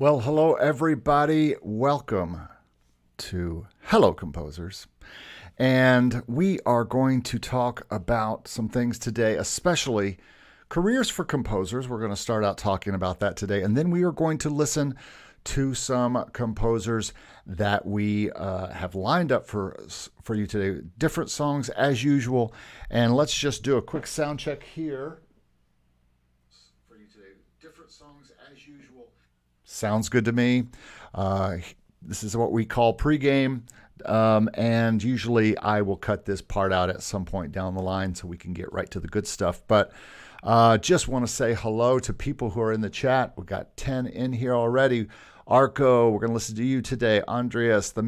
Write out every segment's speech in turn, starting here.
Well, hello, everybody. Welcome to Hello Composers. And we are going to talk about some things today, especially careers for composers. We're going to start out talking about that today. And then we are going to listen to some composers that we have lined up for you today. Different songs as usual. And let's just do a quick sound check here. For you today, different songs as usual. Sounds good to me. This is what we call pregame. And usually I will cut this part out at some point down the line so we can get right to the good stuff. But just want to say hello to people who are in the chat. We've got 10 in here already. Arko, we're going to listen to you today. Andreas, the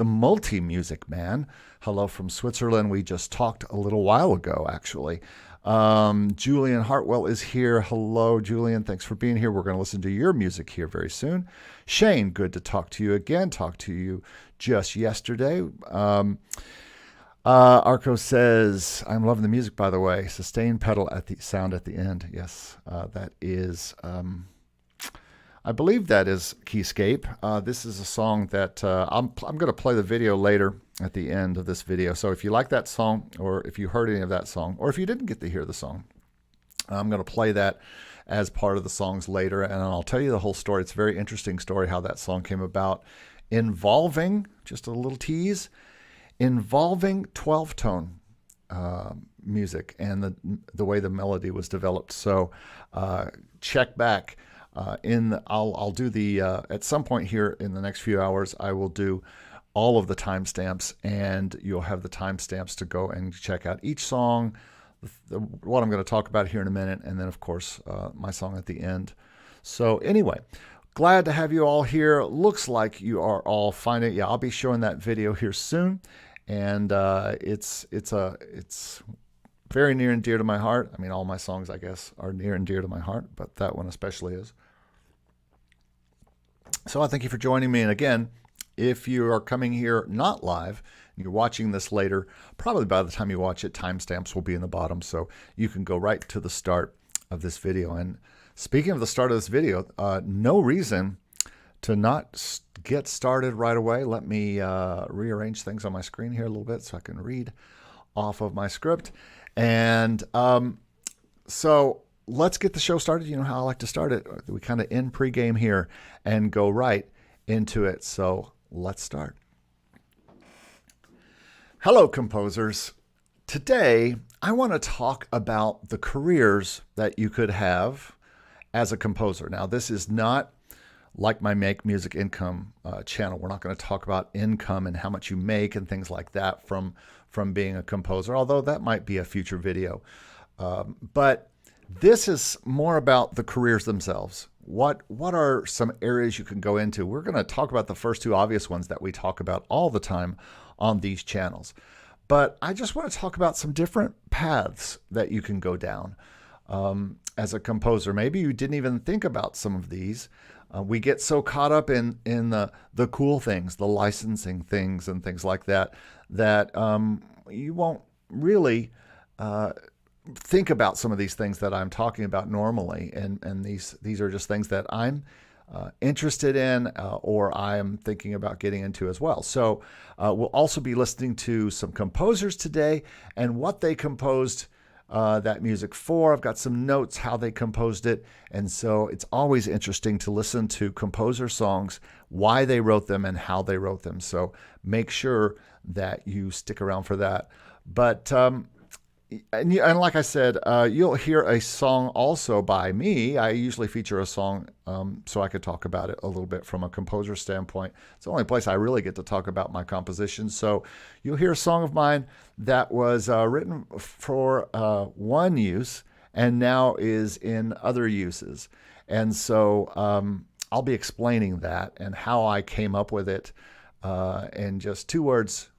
multi-music man. Hello from Switzerland. We just talked a little while ago, actually. Julian Hartwell is here. Hello, Julian. Thanks for being here. We're going to listen to your music here very soon. Shane, good to talk to you again. Talked to you just yesterday. Arko says, I'm loving the music, by the way. Sustain pedal at the sound at the end. Yes, that is, I believe that is Keyscape. This is a song that I'm going to play the video later at the end of this video. So if you like that song, or if you heard any of that song, or if you didn't get to hear the song, I'm going to play that as part of the songs later, and I'll tell you the whole story. It's a very interesting story how that song came about, involving, just a little tease, involving 12-tone music and the way the melody was developed. So check back. I'll do the at some point here in the next few hours, I will do all of the timestamps, and you'll have the timestamps to go and check out each song, what I'm going to talk about here in a minute, and then, of course, my song at the end. So anyway, glad to have you all here. Looks like you are all fine. Yeah, I'll be showing that video here soon, and it's very near and dear to my heart. I mean, all my songs, I guess, are near and dear to my heart, but that one especially is. So I thank you for joining me. And again, if you are coming here not live, and you're watching this later, probably by the time you watch it, timestamps will be in the bottom, so you can go right to the start of this video. And speaking of the start of this video, no reason to not get started right away. Let me rearrange things on my screen here a little bit so I can read off of my script. And so let's get the show started. You know how I like to start it. We kind of end pregame here and go right into it. So let's start. Hello, composers. Today, I want to talk about the careers that you could have as a composer. Now, this is not like my Make Music Income channel. We're not going to talk about income and how much you make and things like that from being a composer, although that might be a future video. But this is more about the careers themselves. What are some areas you can go into? We're going to talk about the first two obvious ones that we talk about all the time on these channels. But I just want to talk about some different paths that you can go down as a composer. Maybe you didn't even think about some of these. We get so caught up in the cool things, the licensing things and things like that, that you won't really think about some of these things that I'm talking about normally. And these are just things that I'm interested in or I am thinking about getting into as well. So we'll also be listening to some composers today and what they composed that music for. I've got some notes how they composed it, and so it's always interesting to listen to composer songs, why they wrote them and how they wrote them. So make sure that you stick around for that. But and like I said, you'll hear a song also by me. I usually feature a song so I could talk about it a little bit from a composer standpoint. It's the only place I really get to talk about my compositions. So you'll hear a song of mine that was written for one use and now is in other uses. And so I'll be explaining that and how I came up with it in just two words,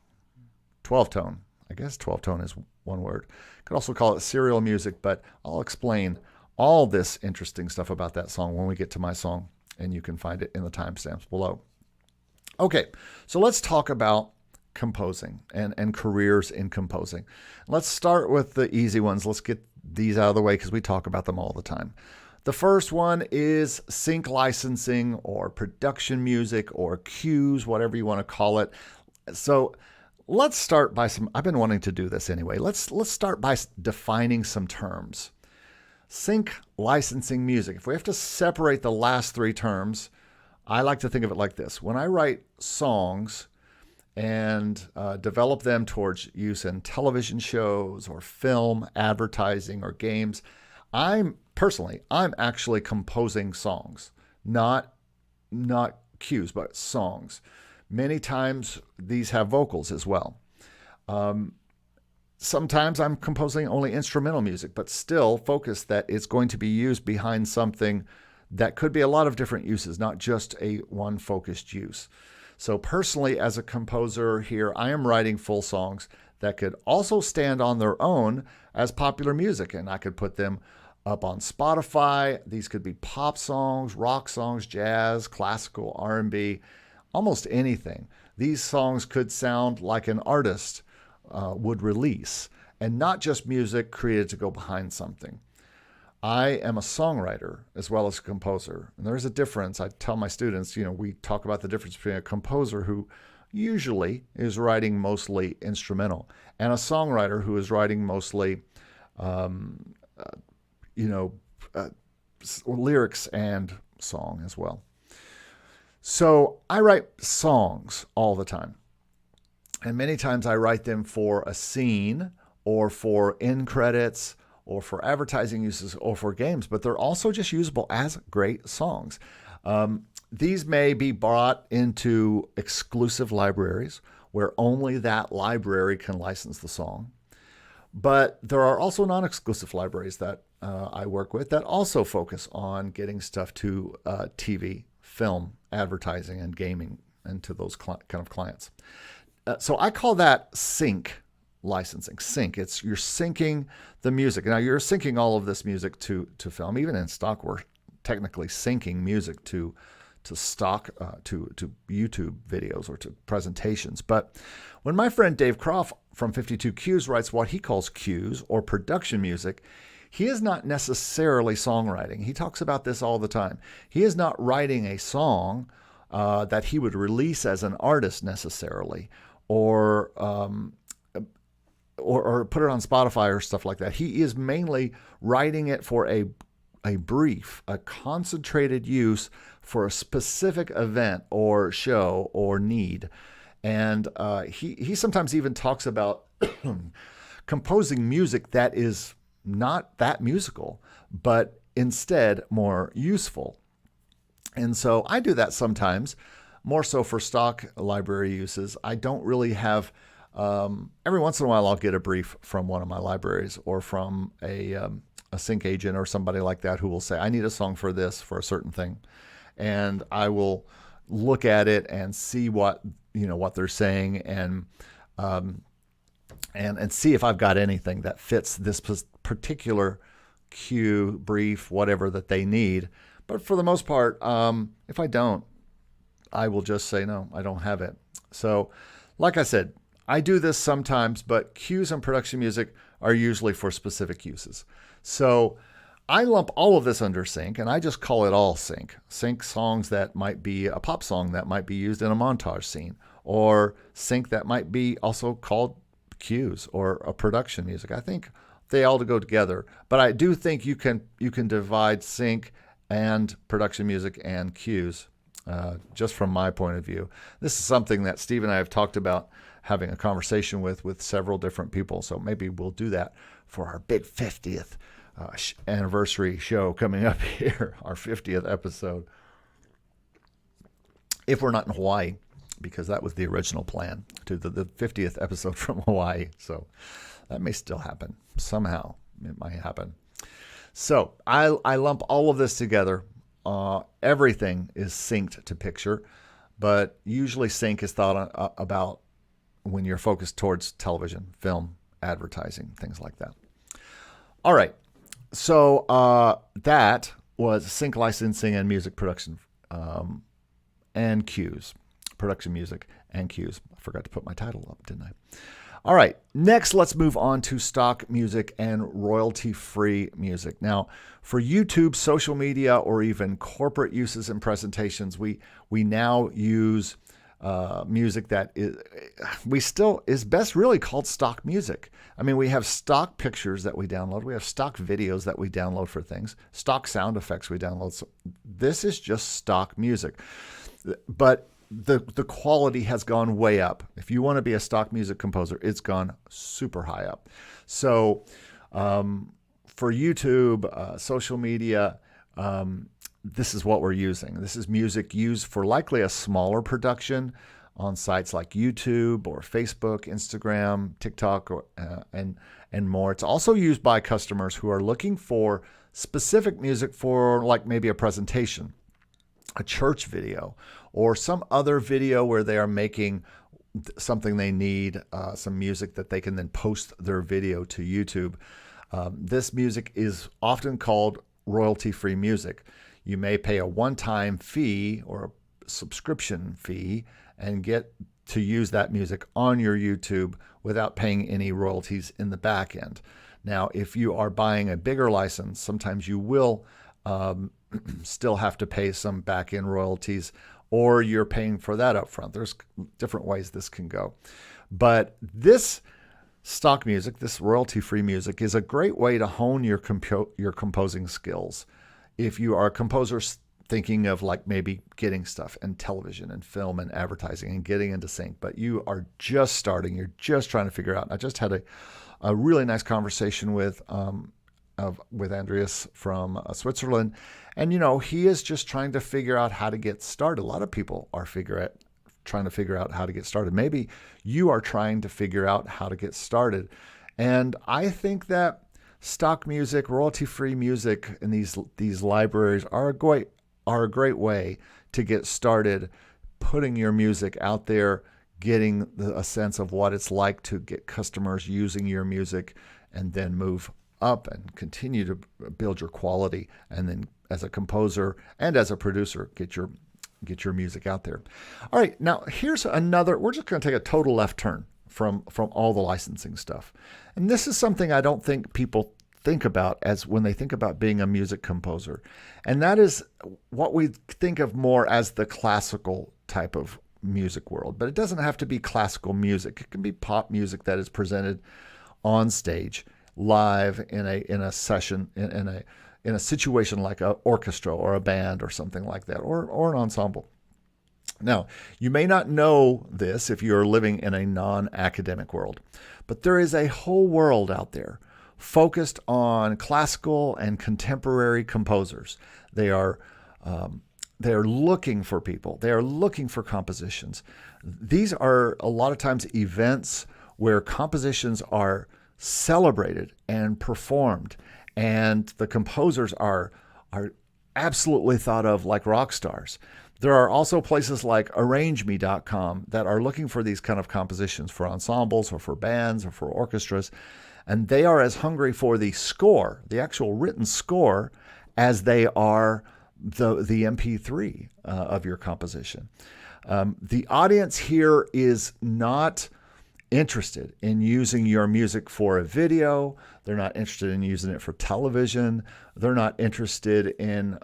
12-tone. I guess 12-tone is one word. Could also call it serial music, but I'll explain all this interesting stuff about that song when we get to my song, and you can find it in the timestamps below. Okay, so let's talk about composing and careers in composing. Let's start with the easy ones. Let's get these out of the way because we talk about them all the time. The first one is sync licensing or production music or cues, whatever you want to call it. So let's start by I've been wanting to do this anyway. Let's start by defining some terms. Sync licensing music. If we have to separate the last three terms, I like to think of it like this. When I write songs and develop them towards use in television shows or film, advertising, or games, I'm actually composing songs, not cues, but songs. Many times these have vocals as well. Sometimes I'm composing only instrumental music, but still focus that it's going to be used behind something that could be a lot of different uses, not just a one focused use. So personally, as a composer here, I am writing full songs that could also stand on their own as popular music, and I could put them up on Spotify. These could be pop songs, rock songs, jazz, classical, R&B, almost anything. These songs could sound like an artist would release, and not just music created to go behind something. I am a songwriter as well as a composer, and there's a difference. I tell my students, we talk about the difference between a composer who usually is writing mostly instrumental and a songwriter who is writing mostly lyrics and song as well. So I write songs all the time. And many times I write them for a scene or for end credits or for advertising uses or for games, but they're also just usable as great songs. These may be brought into exclusive libraries where only that library can license the song. But there are also non-exclusive libraries that I work with that also focus on getting stuff to TV, film, advertising, and gaming, and to those kind of clients. So I call that sync licensing. Sync. You're syncing the music. Now you're syncing all of this music to film. Even in stock, we're technically syncing music to stock to YouTube videos or to presentations. But when my friend Dave Croft from 52 Cues writes what he calls cues or production music, he is not necessarily songwriting. He talks about this all the time. He is not writing a song that he would release as an artist necessarily, or put it on Spotify or stuff like that. He is mainly writing it for a brief, a concentrated use for a specific event or show or need. And he sometimes even talks about composing music that is not that musical, but instead more useful. And so I do that sometimes, more so for stock library uses. I don't really have, every once in a while I'll get a brief from one of my libraries or from a sync agent or somebody like that who will say, I need a song for this, for a certain thing. And I will look at it and see what they're saying and see if I've got anything that fits this particular cue, brief, whatever that they need. But for the most part, if I don't, I will just say, no, I don't have it. So like I said, I do this sometimes, but cues and production music are usually for specific uses. So I lump all of this under sync, and I just call it all sync. Sync songs that might be a pop song that might be used in a montage scene, or sync that might be also called cues or a production music. I think they all go together, but I do think you can divide sync and production music and cues, just from my point of view. This is something that Steve and I have talked about having a conversation with several different people, so maybe we'll do that for our big 50th anniversary show coming up here, our 50th episode, if we're not in Hawaii, because that was the original plan, to the 50th episode from Hawaii. So that may still happen somehow. It might happen. So I lump all of this together. Everything is synced to picture, but usually sync is thought about when you're focused towards television, film, advertising, things like that. All right. So that was sync licensing and music production, and cues, production music and cues. I forgot to put my title up, didn't I? All right, next let's move on to stock music and royalty-free music. Now, for YouTube, social media, or even corporate uses and presentations, we now use music that is best really called stock music. I mean, we have stock pictures that we download. We have stock videos that we download for things, stock sound effects we download. So this is just stock music. But the quality has gone way up. If you want to be a stock music composer, it's gone super high up. So for YouTube, social media, this is what we're using. This is music used for likely a smaller production on sites like YouTube or Facebook, Instagram, TikTok, and more. It's also used by customers who are looking for specific music for like maybe a presentation, a church video, or some other video where they are making something they need, some music that they can then post their video to YouTube. This music is often called royalty-free music. You may pay a one-time fee or a subscription fee and get to use that music on your YouTube without paying any royalties in the back end. Now, if you are buying a bigger license, sometimes you will still have to pay some back-end royalties, or you're paying for that up front. There's different ways this can go. But this stock music, this royalty-free music, is a great way to hone your composing skills. If you are a composer thinking of like maybe getting stuff in television and film and advertising and getting into sync, but you are just starting, you're just trying to figure out. I just had a really nice conversation with Andreas from Switzerland, and he is just trying to figure out how to get started. A lot of people are trying to figure out how to get started. Maybe you are trying to figure out how to get started, and I think that stock music, royalty-free music, and these libraries are a great way to get started, putting your music out there, getting a sense of what it's like to get customers using your music, and then move up and continue to build your quality, and then as a composer and as a producer, get your music out there. All right, now here's another. We're just going to take a total left turn from all the licensing stuff, and this is something I don't think people think about as when they think about being a music composer, and that is what we think of more as the classical type of music world. But it doesn't have to be classical music. It can be pop music that is presented on stage, live in a session, in a situation like an orchestra or a band or something like that, or an ensemble. Now, you may not know this if you're living in a non-academic world, but there is a whole world out there focused on classical and contemporary composers. They are looking for people. They are looking for compositions. These are a lot of times events where compositions are celebrated and performed, and the composers are absolutely thought of like rock stars. There are also places like ArrangeMe.com that are looking for these kind of compositions for ensembles or for bands or for orchestras, and they are as hungry for the score, the actual written score, as they are the MP3 of your composition. The audience here is not interested in using your music for a video. They're not interested in using it for television. They're not interested in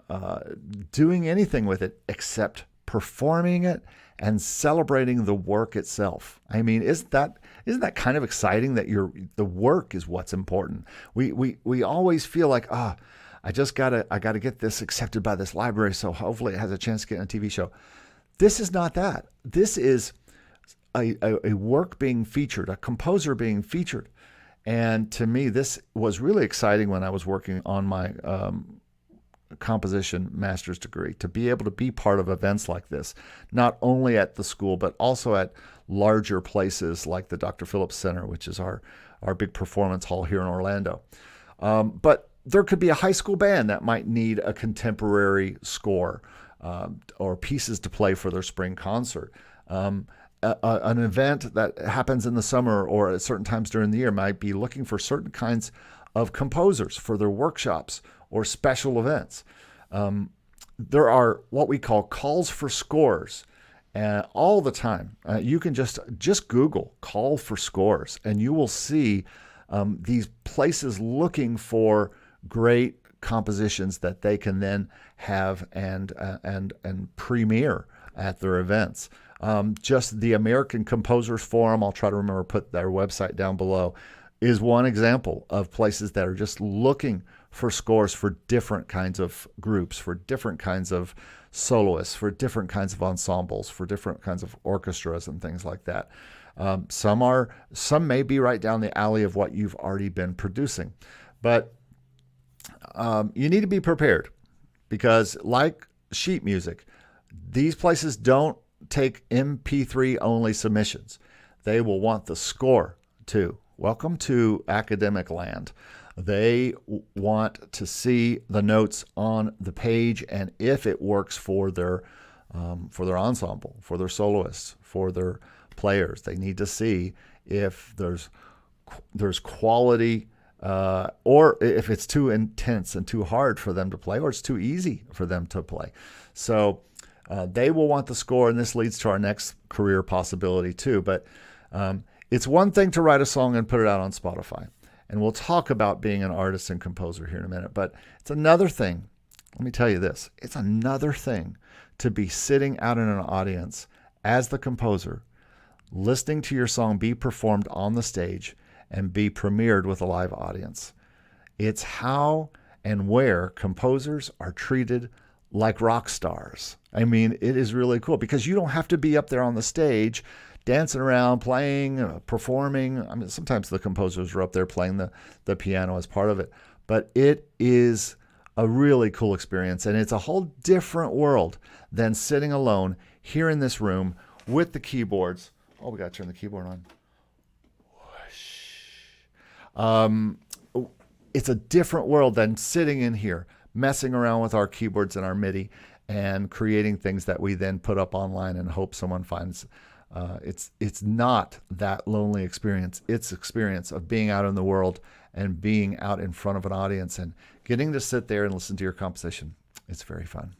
doing anything with it except performing it and celebrating the work itself. I mean, isn't that kind of exciting that the work is what's important? We always feel like, I gotta get this accepted by this library, so hopefully it has a chance to get in a TV show. This is not that. This is a work being featured, a composer being featured. And to me, this was really exciting when I was working on my composition master's degree, to be able to be part of events like this, not only at the school, but also at larger places like the Dr. Phillips Center, which is our big performance hall here in Orlando. But there could be a high school band that might need a contemporary score or pieces to play for their spring concert. An event that happens in the summer or at certain times during the year might be looking for certain kinds of composers for their workshops or special events. There are what we call calls for scores all the time. You can just Google call for scores, and you will see these places looking for great compositions that they can then have and premiere at their events. Just the American Composers Forum, I'll try to remember to put their website down below, is one example of places that are just looking for scores for different kinds of groups, for different kinds of soloists, for different kinds of ensembles, for different kinds of orchestras and things like that. Some may be right down the alley of what you've already been producing, but you need to be prepared, because like sheet music, these places don't take MP3 only submissions. They will want the score too. Welcome to academic land. They want to see the notes on the page, and if it works for their ensemble, for their soloists, for their players, they need to see if there's quality, or if it's too intense and too hard for them to play, or it's too easy for them to play. So they will want the score, and this leads to our next career possibility too. But it's one thing to write a song and put it out on Spotify. And we'll talk about being an artist and composer here in a minute. But it's another thing. Let me tell you this. It's another thing to be sitting out in an audience as the composer, listening to your song be performed on the stage and be premiered with a live audience. It's how and where composers are treated like rock stars. I mean, it is really cool, because you don't have to be up there on the stage dancing around, playing, performing. I mean, sometimes the composers are up there playing the piano as part of it. But it is a really cool experience, and it's a whole different world than sitting alone here in this room with the keyboards. Oh, we got to turn the keyboard on. It's a different world than sitting in here, messing around with our keyboards and our MIDI and creating things that we then put up online and hope someone finds. It's not that lonely experience. It's experience of being out in the world and being out in front of an audience and getting to sit there and listen to your composition. It's very fun.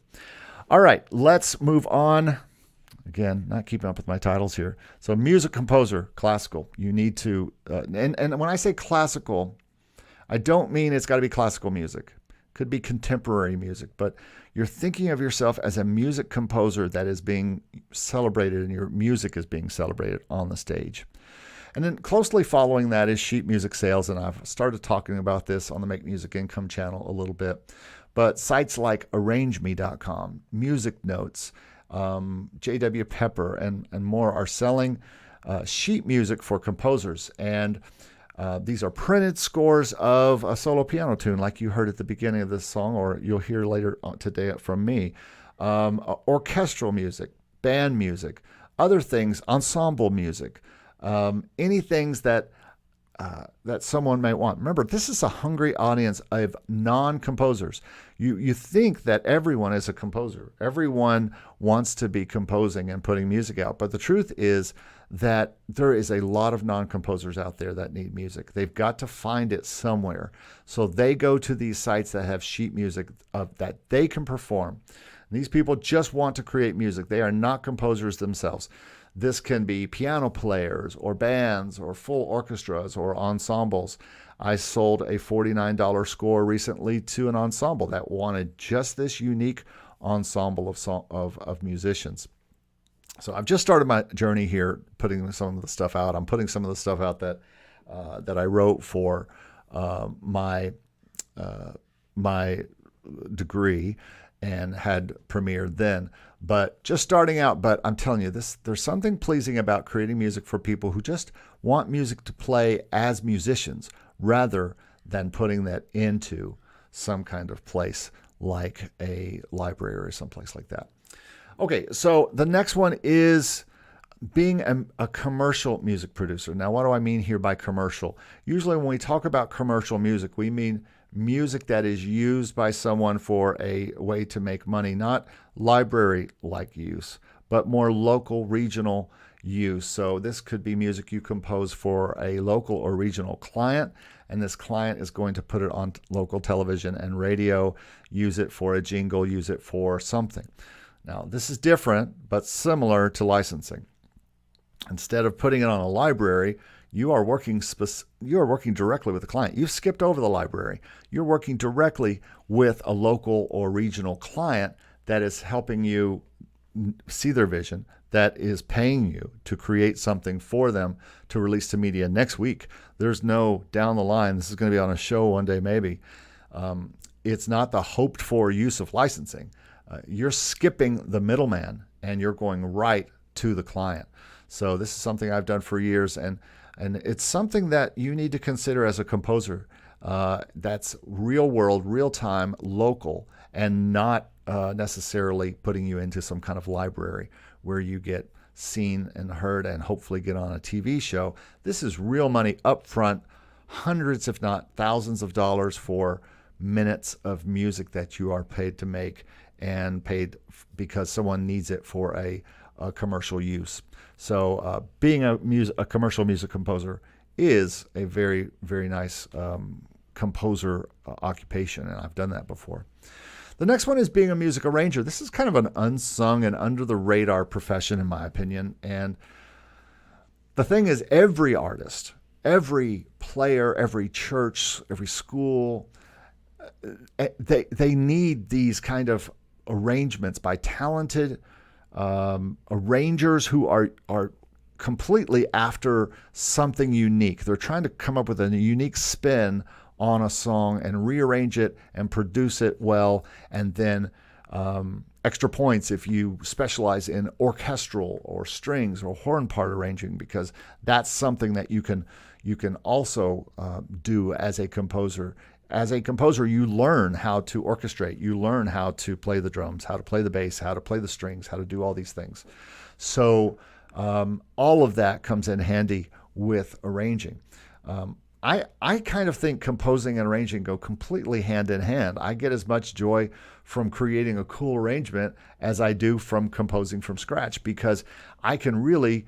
All right, let's move on. Again, not keeping up with my titles here. So music composer, classical. You need to, and when I say classical, I don't mean it's got to be classical music. Could be contemporary music, but you're thinking of yourself as a music composer that is being celebrated, and your music is being celebrated on the stage. And then closely following that is sheet music sales, and I've started talking about this on the Make Music Income channel a little bit. But sites like ArrangeMe.com, Music Notes, J.W. Pepper, and more are selling sheet music for composers. And these are printed scores of a solo piano tune, like you heard at the beginning of this song, or you'll hear later today from me. Orchestral music, band music, other things, ensemble music, any things that someone may want. Remember, this is a hungry audience of non-composers. You think that everyone is a composer. Everyone wants to be composing and putting music out. But the truth is that there is a lot of non-composers out there that need music. They've got to find it somewhere. So they go to these sites that have sheet music that they can perform. And these people just want to create music. They are not composers themselves. This can be piano players or bands or full orchestras or ensembles. I sold a $49 score recently to an ensemble that wanted just this unique ensemble of musicians. So I've just started my journey here, putting some of the stuff out. I'm putting some of the stuff out that I wrote for my degree and had premiered then. But just starting out, but I'm telling you, there's something pleasing about creating music for people who just want music to play as musicians rather than putting that into some kind of place like a library or someplace like that. Okay, so the next one is being a commercial music producer. Now, what do I mean here by commercial? Usually when we talk about commercial music, we mean music that is used by someone for a way to make money, not library-like use, but more local, regional use. So this could be music you compose for a local or regional client, and this client is going to put it on local television and radio, use it for a jingle, use it for something. Now, this is different, but similar to licensing. Instead of putting it on a library, you are working directly with the client. You've skipped over the library. You're working directly with a local or regional client that is helping you see their vision, that is paying you to create something for them to release to media next week. There's no down the line, this is going to be on a show one day maybe. It's not the hoped for use of licensing. You're skipping the middleman and you're going right to the client. So this is something I've done for years, and it's something that you need to consider as a composer. That's real world, real time, local, and not necessarily putting you into some kind of library where you get seen and heard and hopefully get on a TV show. This is real money up front, hundreds if not thousands of dollars for minutes of music that you are paid to make and paid because someone needs it for a commercial use. So being a commercial music composer is a very, very nice composer occupation, and I've done that before. The next one is being a music arranger. This is kind of an unsung and under the radar profession, in my opinion. And the thing is, every artist, every player, every church, every school, they need these kind of arrangements by talented arrangers who are completely after something unique. They're trying to come up with a unique spin on a song and rearrange it and produce it well, and then extra points if you specialize in orchestral or strings or horn part arranging, because that's something that you can also do as a composer. As a composer, you learn how to orchestrate, you learn how to play the drums, how to play the bass, how to play the strings, how to do all these things. So all of that comes in handy with arranging. I kind of think composing and arranging go completely hand in hand. I get as much joy from creating a cool arrangement as I do from composing from scratch, because I can really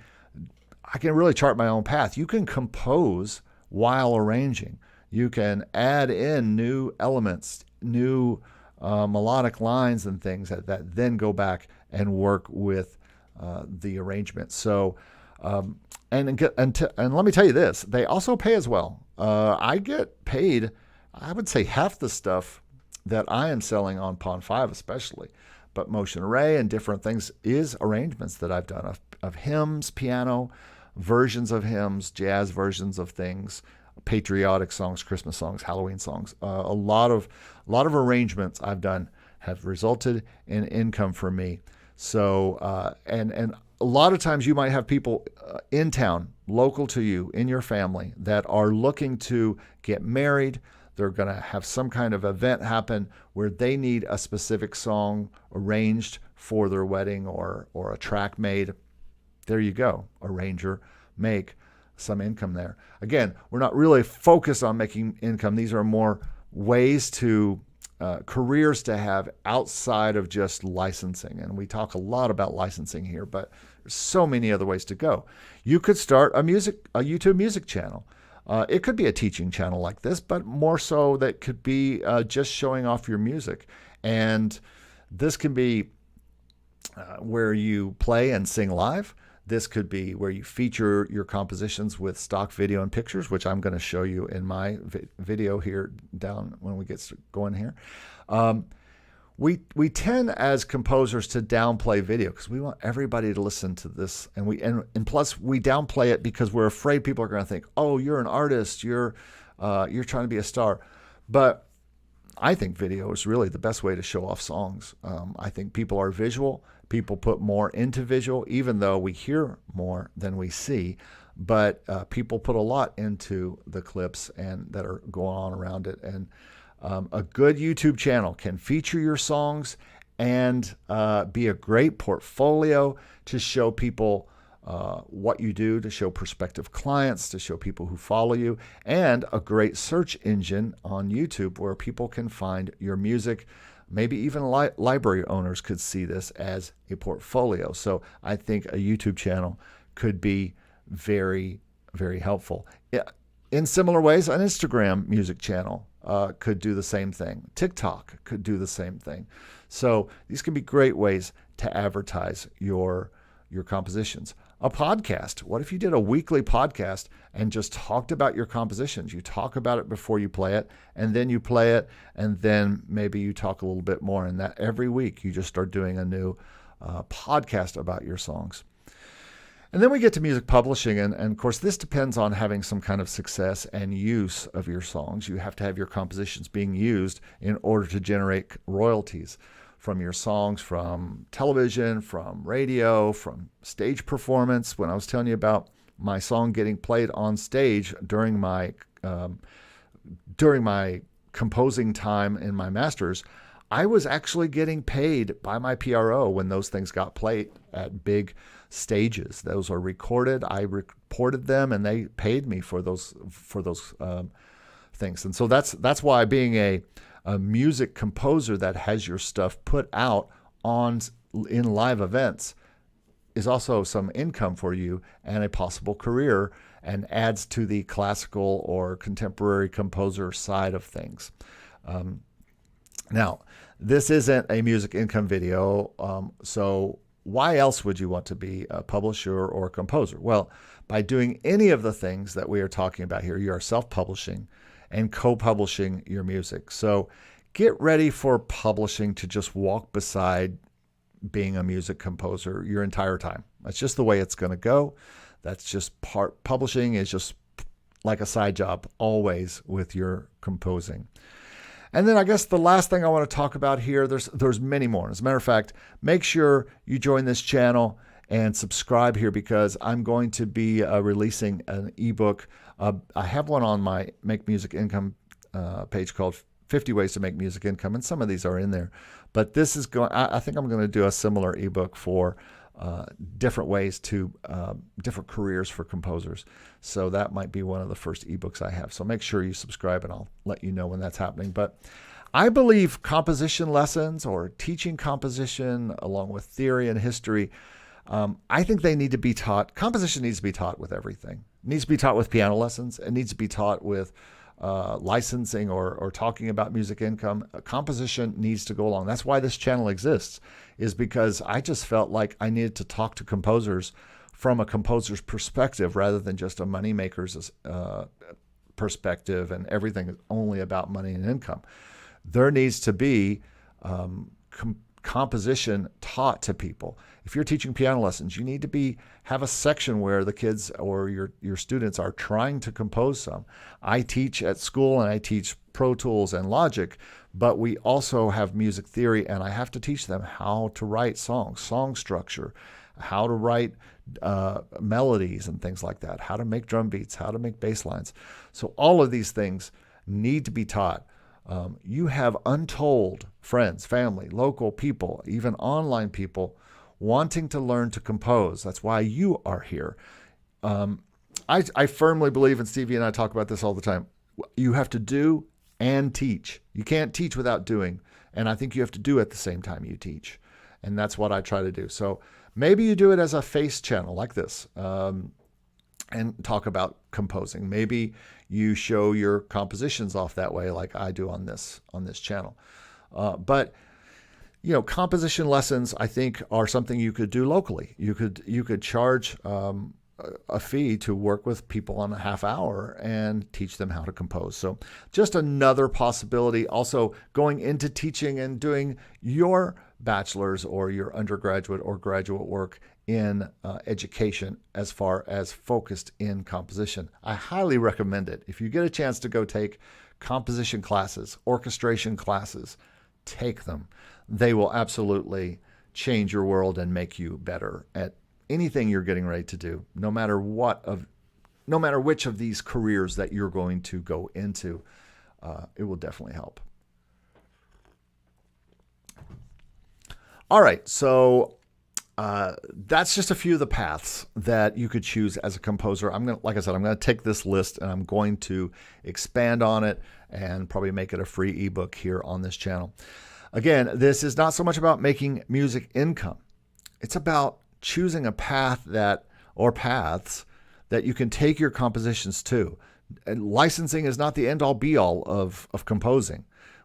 chart my own path. You can compose while arranging. You can add in new elements, new melodic lines and things that then go back and work with the arrangement. So, and let me tell you this, they also pay as well. I get paid, I would say, half the stuff that I am selling on Pond 5 especially, but Motion Array and different things is arrangements that I've done of hymns, piano, versions of hymns, jazz versions of things, patriotic songs, Christmas songs, Halloween songs. A lot of arrangements I've done have resulted in income for me. So, and a lot of times you might have people in town, local to you, in your family, that are looking to get married. They're going to have some kind of event happen where they need a specific song arranged for their wedding or a track made. There you go. Arranger, make some income there. Again, we're not really focused on making income. These are more ways to careers to have outside of just licensing. And we talk a lot about licensing here, but there's so many other ways to go. You could start a YouTube music channel. It could be a teaching channel like this, but more so that could be just showing off your music. And this can be where you play and sing live. This could be where you feature your compositions with stock video and pictures, which I'm going to show you in my video here down when we get going here. We tend as composers to downplay video because we want everybody to listen to this, and plus we downplay it because we're afraid people are going to think, oh, you're an artist, you're trying to be a star. But I think video is really the best way to show off songs. I think people are visual. People put more into visual, even though we hear more than we see. But people put a lot into the clips and that are going on around it. And a good YouTube channel can feature your songs and be a great portfolio to show people what you do, to show prospective clients, to show people who follow you, and a great search engine on YouTube where people can find your music. Maybe even library owners could see this as a portfolio. So I think a YouTube channel could be very, very helpful. In similar ways, an Instagram music channel could do the same thing. TikTok could do the same thing. So these can be great ways to advertise your compositions. A podcast. What if you did a weekly podcast and just talked about your compositions? You talk about it before you play it, and then you play it, and then maybe you talk a little bit more. And that every week you just start doing a new podcast about your songs. And then we get to music publishing, and of course this depends on having some kind of success and use of your songs. You have to have your compositions being used in order to generate royalties from your songs, from television, from radio, from stage performance. When I was telling you about my song getting played on stage during my composing time in my masters, I was actually getting paid by my PRO when those things got played at big stages. Those are recorded. I reported them, and they paid me for those things. And so that's why being a music composer that has your stuff put out in live events is also some income for you and a possible career, and adds to the classical or contemporary composer side of things. Now, this isn't a music income video, so why else would you want to be a publisher or a composer? Well, by doing any of the things that we are talking about here, you are self-publishing and co-publishing your music. So get ready for publishing to just walk beside being a music composer your entire time. That's just the way it's going to go. That's just publishing is just like a side job always with your composing. And then I guess the last thing I want to talk about here, there's many more. As a matter of fact, make sure you join this channel and subscribe here, because I'm going to be releasing an ebook. I have one on my Make Music Income page called 50 Ways to Make Music Income, and some of these are in there. But this is I think I'm going to do a similar ebook for different ways to different careers for composers. So that might be one of the first ebooks I have. So make sure you subscribe, and I'll let you know when that's happening. But I believe composition lessons, or teaching composition along with theory and history, I think they need to be taught. Composition needs to be taught with everything. It needs to be taught with piano lessons. It needs to be taught with licensing or talking about music income. Composition needs to go along. That's why this channel exists, is because I just felt like I needed to talk to composers from a composer's perspective rather than just a moneymaker's perspective, and everything is only about money and income. There needs to be composition taught to people. If you're teaching piano lessons, you need to have a section where the kids or your students are trying to compose some. I teach at school, and I teach Pro Tools and Logic, but we also have music theory, and I have to teach them how to write songs, song structure, how to write melodies and things like that, how to make drum beats, how to make bass lines. So all of these things need to be taught. You have untold friends, family, local people, even online people wanting to learn to compose. That's why you are here. I firmly believe, and Stevie and I talk about this all the time, you have to do and teach. You can't teach without doing, and I think you have to do at the same time you teach. And that's what I try to do. So maybe you do it as a face channel like this, and talk about composing. Maybe you show your compositions off that way, like I do on this channel. But composition lessons, I think, are something you could do locally. You could charge a fee to work with people on a half hour and teach them how to compose. So just another possibility. Also, going into teaching and doing your bachelor's or your undergraduate or graduate work in education as far as focused in composition. I highly recommend it. If you get a chance to go take composition classes, orchestration classes, take them. They will absolutely change your world and make you better at anything you're getting ready to do, no matter which of these careers that you're going to go into. It will definitely help. All right, so that's just a few of the paths that you could choose as a composer. Like I said, I'm going to take this list and I'm going to expand on it and probably make it a free ebook here on this channel. Again, this is not so much about making music income. It's about choosing a path or paths that you can take your compositions to. And licensing is not the end-all be-all of composing.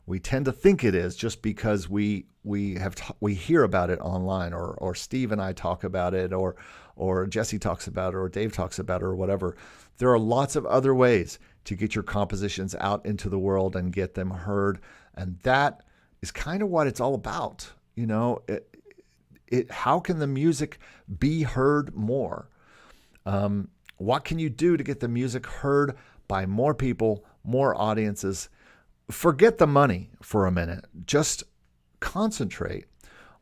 We tend to think it is just because we hear about it online, or Steve and I talk about it, or Jesse talks about it, or Dave talks about it, or whatever. There are lots of other ways to get your compositions out into the world and get them heard, and that is kind of what it's all about. You know, how can the music be heard more? What can you do to get the music heard by more people, more audiences? Forget the money for a minute. Just concentrate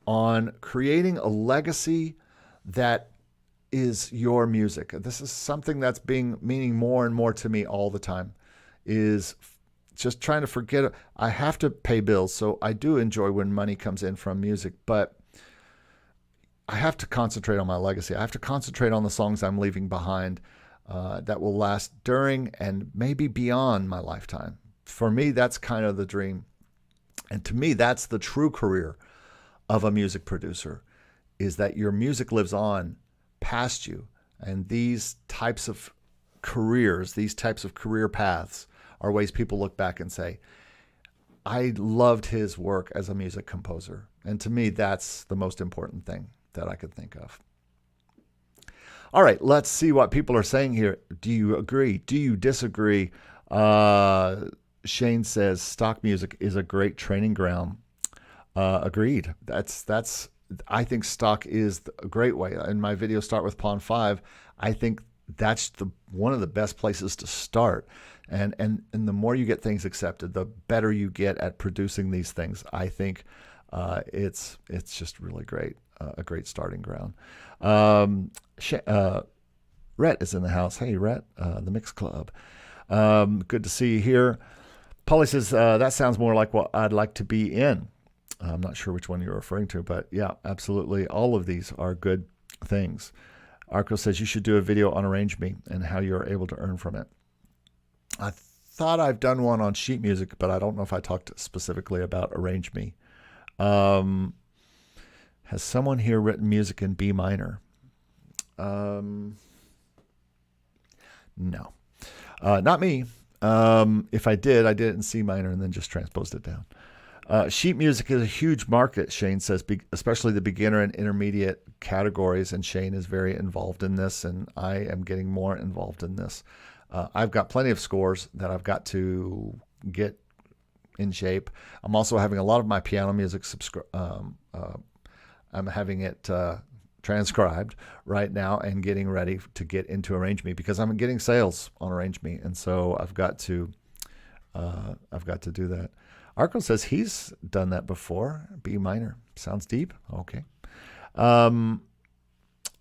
on creating a legacy that is your music. This is something that's meaning more and more to me all the time, is just trying to forget it. I have to pay bills, so I do enjoy when money comes in from music, but I have to concentrate on my legacy. I have to concentrate on the songs I'm leaving behind that will last during and maybe beyond my lifetime. For me, that's kind of the dream. And to me, that's the true career of a music producer, is that your music lives on past you. And these types of careers, these types of career paths are ways people look back and say, I loved his work as a music composer. And to me, that's the most important thing that I could think of. All right, let's see what people are saying here. Do you agree? Do you disagree? Shane says stock music is a great training ground. Agreed. I think stock is a great way. In my video, Start with Pawn 5, I think that's one of the best places to start. And the more you get things accepted, the better you get at producing these things. I think it's just really great, a great starting ground. Rhett is in the house. Hey, Rhett, the Mix Club. Good to see you here. Polly says, that sounds more like what I'd like to be in. I'm not sure which one you're referring to, but yeah, absolutely. All of these are good things. Arko says you should do a video on Arrange Me and how you're able to earn from it. I thought I've done one on sheet music, but I don't know if I talked specifically about Arrange Me. Has someone here written music in B minor? No. Not me. If I did it in C minor and then just transposed it down. Sheet music is a huge market, Shane says, especially the beginner and intermediate categories, and Shane is very involved in this, and I am getting more involved in this. I've got plenty of scores that I've got to get in shape. I'm also having a lot of my piano music I'm having it transcribed right now and getting ready to get into Arrange Me, because I'm getting sales on Arrange Me, and so I've got to do that. Arko says he's done that before. B minor. Sounds deep. Okay. All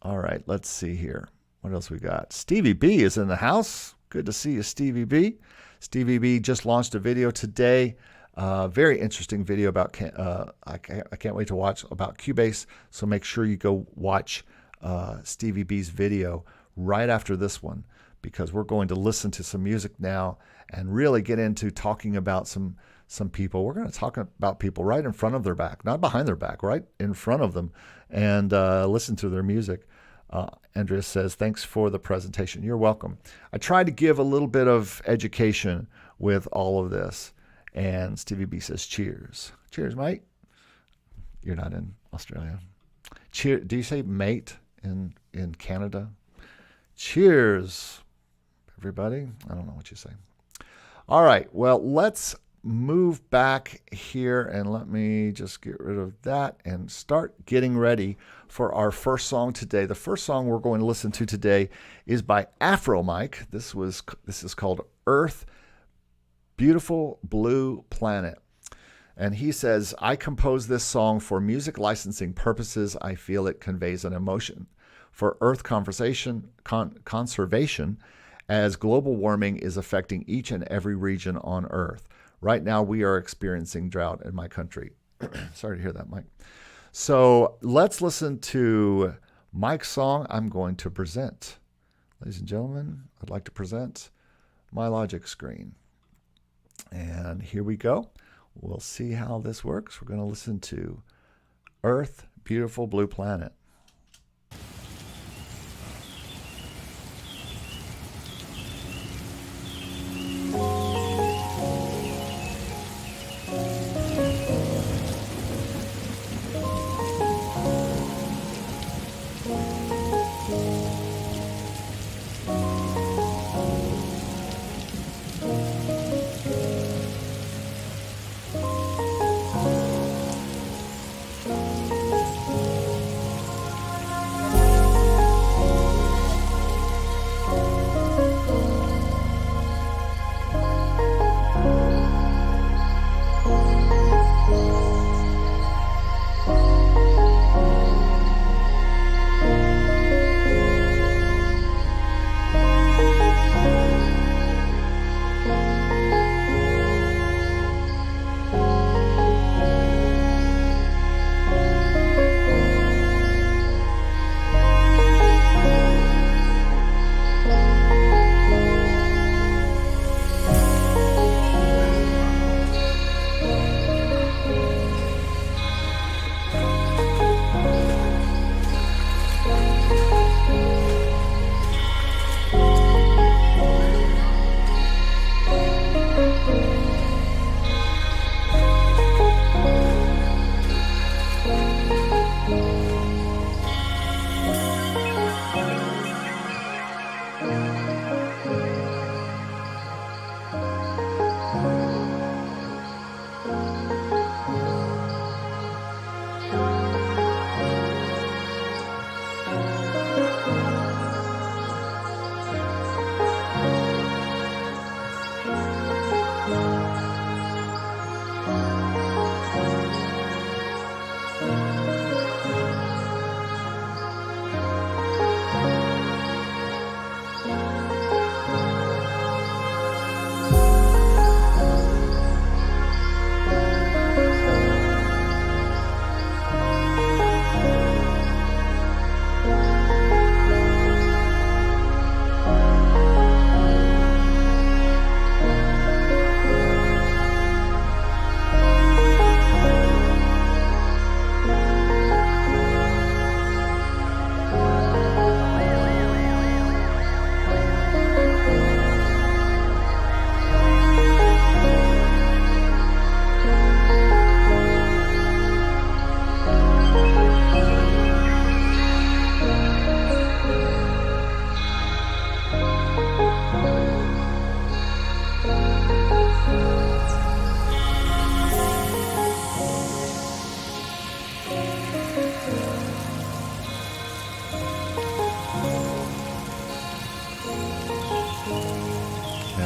right. Let's see here. What else we got? Stevie B is in the house. Good to see you, Stevie B. Stevie B just launched a video today. Very interesting video about, I can't wait to watch, about Cubase. So make sure you go watch Stevie B's video right after this one, because we're going to listen to some music now and really get into talking about some people. We're going to talk about people right in front of their back, not behind their back, right in front of them, and listen to their music. Andrea says, thanks for the presentation. You're welcome. I tried to give a little bit of education with all of this. And Stevie B says, cheers. Cheers, mate. You're not in Australia. Cheer. Do you say mate in Canada? Cheers, everybody. I don't know what you say. All right. Well, let's move back here, and let me just get rid of that and start getting ready for our first song today. The first song we're going to listen to today is by AfroMike. This is called Earth, Beautiful Blue Planet. And he says, I composed this song for music licensing purposes. I feel it conveys an emotion for Earth conservation, as global warming is affecting each and every region on Earth. Right now, we are experiencing drought in my country. Sorry to hear that, Mike. So let's listen to Mike's song I'm going to present. Ladies and gentlemen, I'd like to present my Logic screen. And here we go. We'll see how this works. We're going to listen to Earth, Beautiful Blue Planet.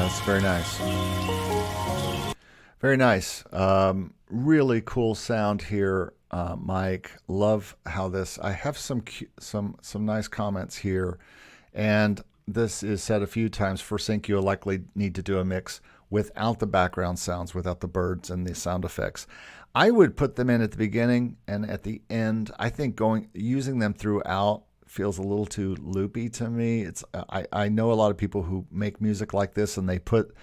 That's very nice. Very nice. Really cool sound here, Mike. Love how this. I have some nice comments here, and this is said a few times. For sync, you'll likely need to do a mix without the background sounds, without the birds and the sound effects. I would put them in at the beginning and at the end. I think using them throughout feels a little too loopy to me. I know a lot of people who make music like this, and they put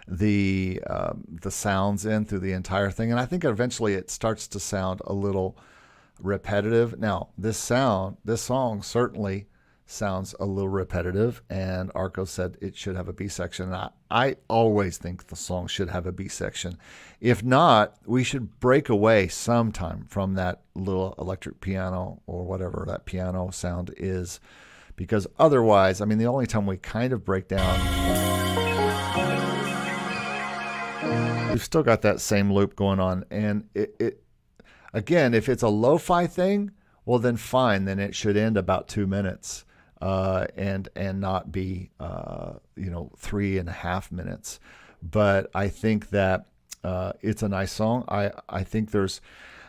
the sounds in through the entire thing, and I think eventually it starts to sound a little repetitive. Now, this song certainly sounds a little repetitive, and Arko said it should have a B section. And I always think the song should have a B section. If not, we should break away sometime from that little electric piano or whatever that piano sound is, because otherwise, I mean, the only time we kind of break down, we've still got that same loop going on. And it again, if it's a lo-fi thing, well then fine, then it should end about 2 minutes. And not be 3.5 minutes. But I think that it's a nice song. I think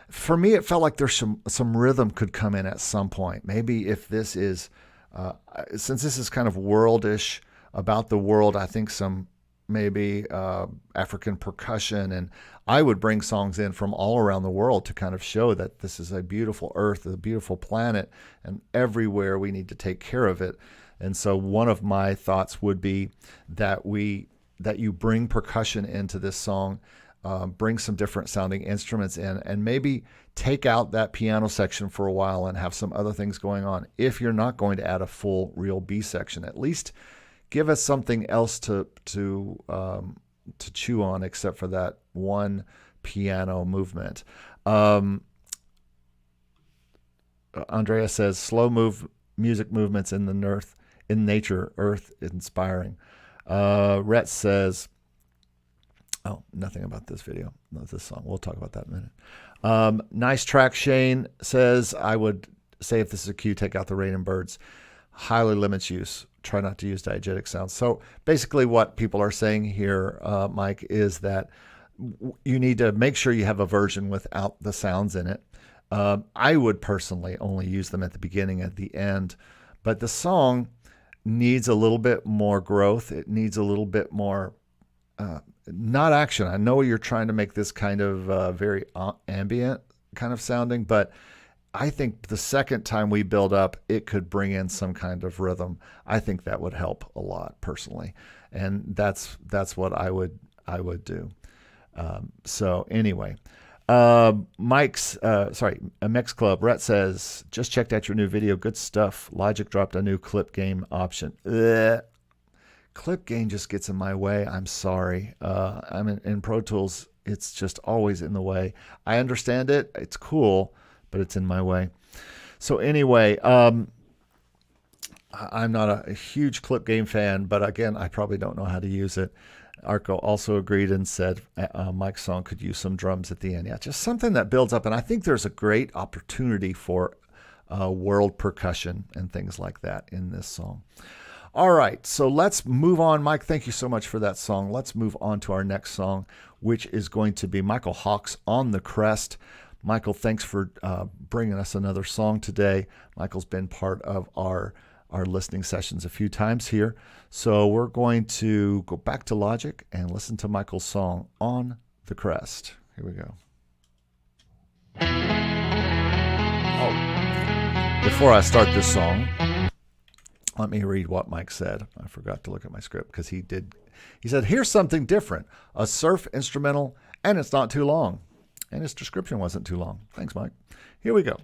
for me, it felt like there's some rhythm could come in at some point. Maybe if this is since this is kind of worldish, about the world, I think some maybe African percussion, and I would bring songs in from all around the world to kind of show that this is a beautiful earth, a beautiful planet, and everywhere we need to take care of it. And so one of my thoughts would be that you bring percussion into this song, bring some different sounding instruments in, and maybe take out that piano section for a while and have some other things going on. If you're not going to add a full real B section, at least give us something else to chew on, except for that one piano movement. Andrea says slow music movements in nature, earth inspiring. Rhett says, oh, nothing about this video, not this song. We'll talk about that in a minute. Nice track. Shane says, I would say if this is a cue, take out the rain and birds. Highly limits use. Try not to use diegetic sounds. So basically what people are saying here, Mike, is that you need to make sure you have a version without the sounds in it. I would personally only use them at the beginning, at the end, but the song needs a little bit more growth. It needs a little bit more, not action. I know you're trying to make this kind of very ambient kind of sounding, but I think the second time we build up, it could bring in some kind of rhythm. I think that would help a lot personally, and that's what I would do. So anyway, Mex Club, Rhett says, just checked out your new video. Good stuff. Logic dropped a new clip game option. Clip game just gets in my way. I'm sorry. I'm in Pro Tools. It's just always in the way. I understand it. It's cool, but it's in my way. So anyway, I'm not a huge clip game fan, but again, I probably don't know how to use it. Arko also agreed and said Mike's song could use some drums at the end. Yeah, just something that builds up. And I think there's a great opportunity for world percussion and things like that in this song. All right, so let's move on. Mike, thank you so much for that song. Let's move on to our next song, which is going to be Michael Hawk's On the Crest. Michael, thanks for bringing us another song today. Michael's been part of our listening sessions a few times here. So we're going to go back to Logic and listen to Michael's song, On the Crest. Here we go. Oh, before I start this song, let me read what Mike said. I forgot to look at my script because he said, here's something different, a surf instrumental, and it's not too long. And his description wasn't too long. Thanks, Mike. Here we go.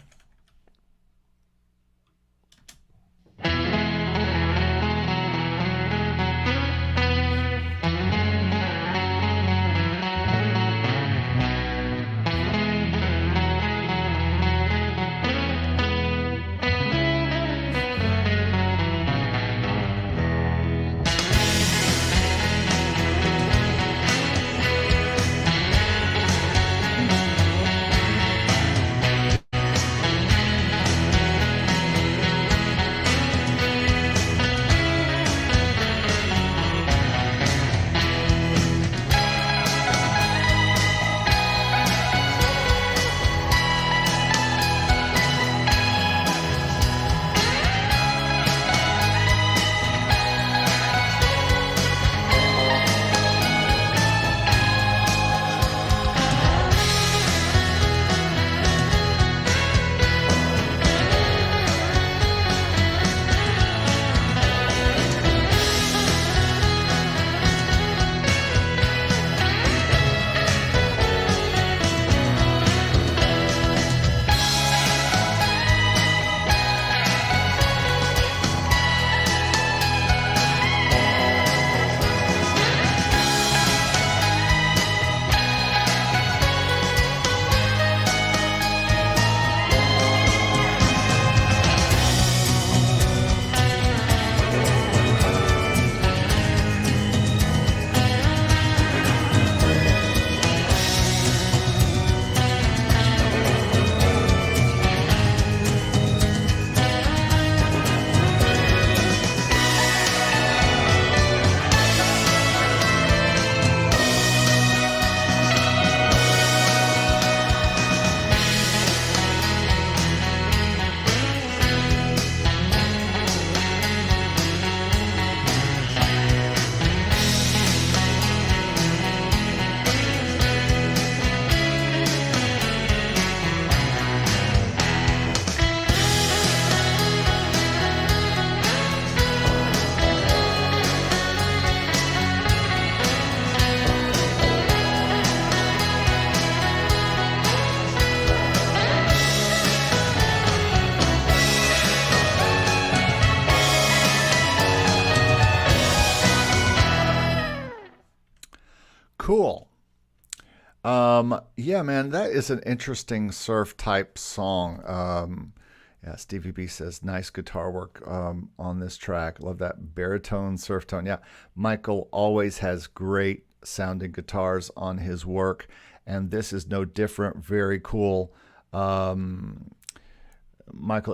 Cool. Yeah, man, that is an interesting surf type song. Yeah, Stevie B says, nice guitar work on this track. Love that baritone surf tone. Yeah, Michael always has great sounding guitars on his work, and this is no different. Very cool. Michael,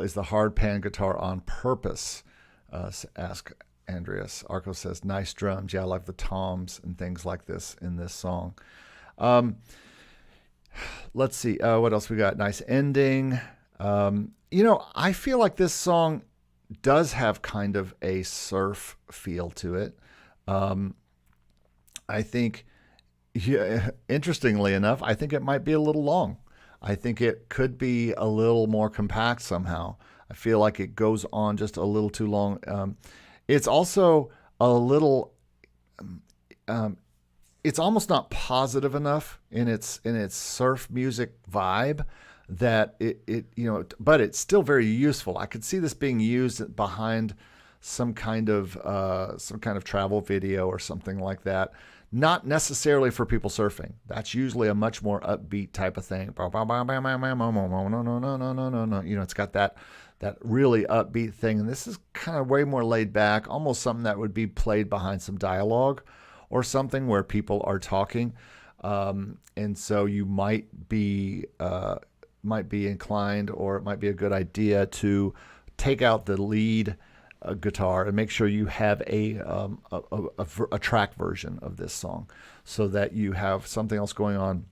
is the hard pan guitar on purpose? Ask Andreas. Arko says, nice drums. Yeah, I like the toms and things like this in this song. Let's see. What else we got? Nice ending. I feel like this song does have kind of a surf feel to it. I think, yeah, interestingly enough, I think it might be a little long. I think it could be a little more compact somehow. I feel like it goes on just a little too long. It's also a little, it's almost not positive enough in its surf music vibe that but it's still very useful. I could see this being used behind some kind of travel video or something like that. Not necessarily for people surfing. That's usually a much more upbeat type of thing. It's got that really upbeat thing. And this is kind of way more laid back, almost something that would be played behind some dialogue or something where people are talking. And so you might be inclined, or it might be a good idea to take out the lead guitar and make sure you have a track version of this song, so that you have something else going on,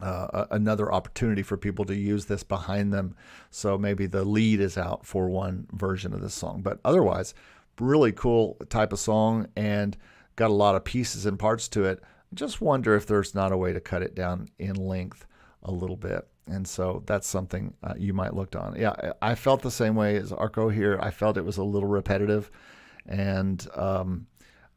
another opportunity for people to use this behind them. So maybe the lead is out for one version of this song, but otherwise, really cool type of song and got a lot of pieces and parts to it. Just wonder if there's not a way to cut it down in length a little bit. And so that's something you might look on. Yeah, I felt the same way as Arko here. I felt it was a little repetitive, and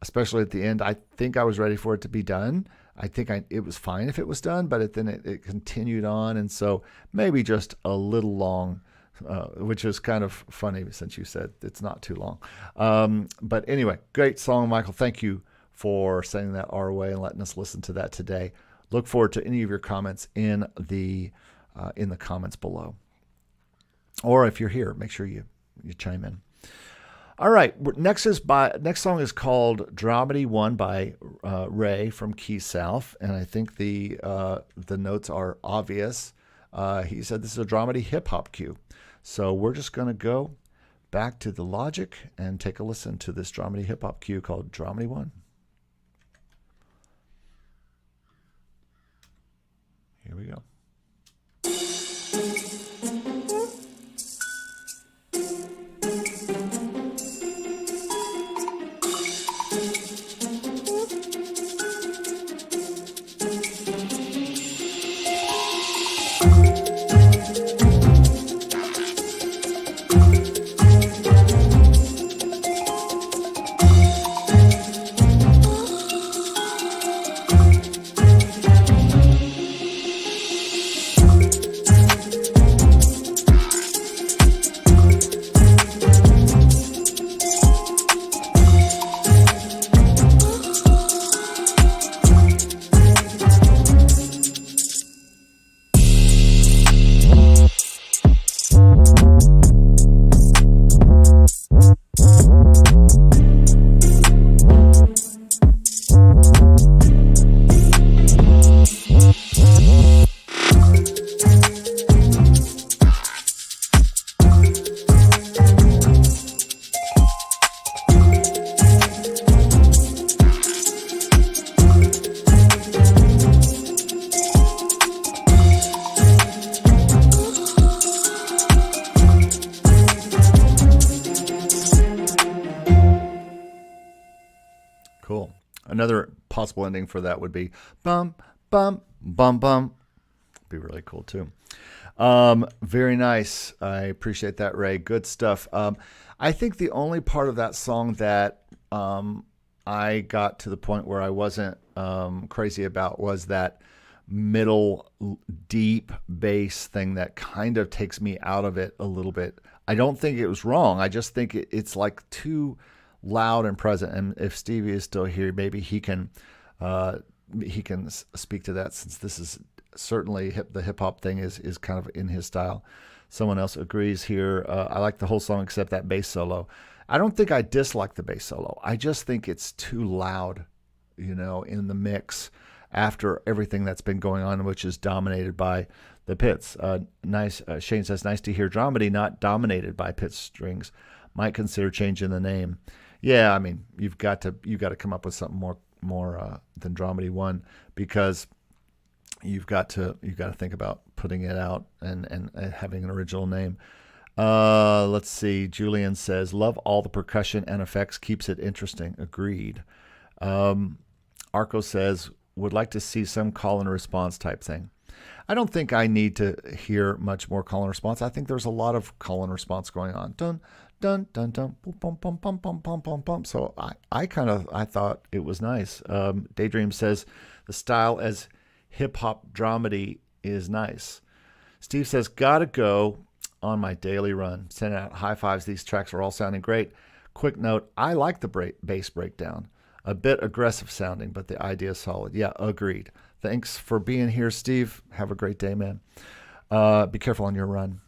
especially at the end, I think I was ready for it to be done. I think it was fine if it was done, but then it continued on, and so maybe just a little long, which is kind of funny since you said it's not too long. But anyway, great song, Michael. Thank you for sending that our way and letting us listen to that today. Look forward to any of your comments in the comments below, or if you're here, make sure you chime in. All right, next song is called Dramedy One by Ray from Key South, and I think the notes are obvious. He said this is a dramedy hip hop cue, so we're just gonna go back to the Logic and take a listen to this dramedy hip hop cue called Dramedy One. Here we go. Cool. Another possible ending for that would be bum, bum, bum, bum. Be really cool too. Very nice. I appreciate that, Ray. Good stuff. I think the only part of that song that I got to the point where I wasn't crazy about was that middle deep bass thing that kind of takes me out of it a little bit. I don't think it was wrong. I just think it's like too loud and present. And if Stevie is still here, maybe he can he can speak to that, since this is certainly the hip hop thing is kind of in his style. Someone else agrees here. I like the whole song except that bass solo. I don't think I dislike the bass solo. I just think it's too loud, in the mix after everything that's been going on, which is dominated by the pits. Nice. Shane says, nice to hear Dramedy not dominated by pit strings. Might consider changing the name. Yeah, I mean, you've got to come up with something more than Dramedy One, because you've got to think about putting it out and having an original name. Let's see. Julian says, love all the percussion and effects, keeps it interesting. Agreed. Arko says, would like to see some call and response type thing. I don't think I need to hear much more call and response. I think there's a lot of call and response going on. Dun, dun, dun, dun, boom, bum, bum, bum, bum, bum, bum, bum. So I thought it was nice. Daydream says, the style as hip-hop dramedy is nice. Steve says, gotta go on my daily run. Sending out high fives. These tracks are all sounding great. Quick note, I like the bass breakdown. A bit aggressive sounding, but the idea is solid. Yeah, agreed. Thanks for being here, Steve. Have a great day, man. Be careful on your run.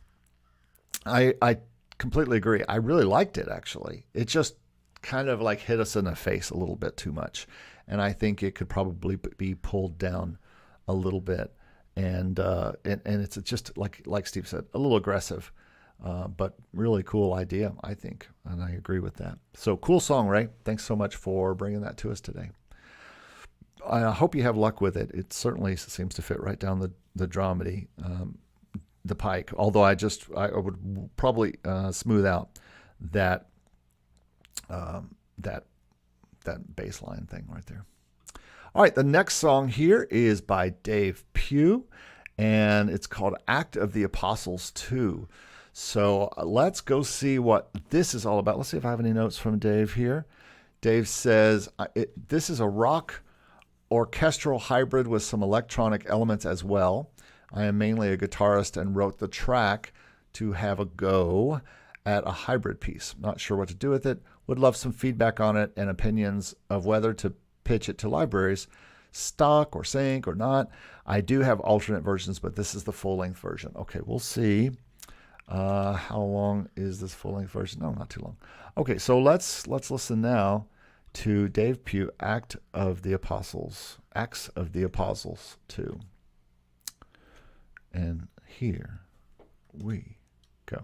I completely agree. I really liked it, actually. It just kind of like hit us in the face a little bit too much. And I think it could probably be pulled down a little bit. And it's just like Steve said, a little aggressive, but really cool idea, I think, and I agree with that. So cool song, Ray. Thanks so much for bringing that to us today. I hope you have luck with it. It certainly seems to fit right down the dramedy, the pike. Although I would probably smooth out that bass line thing right there. All right, the next song here is by Dave Pugh, and it's called Act of the Apostles 2. So let's go see what this is all about. Let's see if I have any notes from Dave here. Dave says, this is a rock orchestral hybrid with some electronic elements as well. I am mainly a guitarist and wrote the track to have a go at a hybrid piece. Not sure what to do with it. Would love some feedback on it and opinions of whether to pitch it to libraries, stock or sync or not. I do have alternate versions, but this is the full-length version. Okay, we'll see. How long is this full-length version? No, not too long. Okay, so let's listen now to Dave Pugh, Acts of the Apostles 2. And here we go.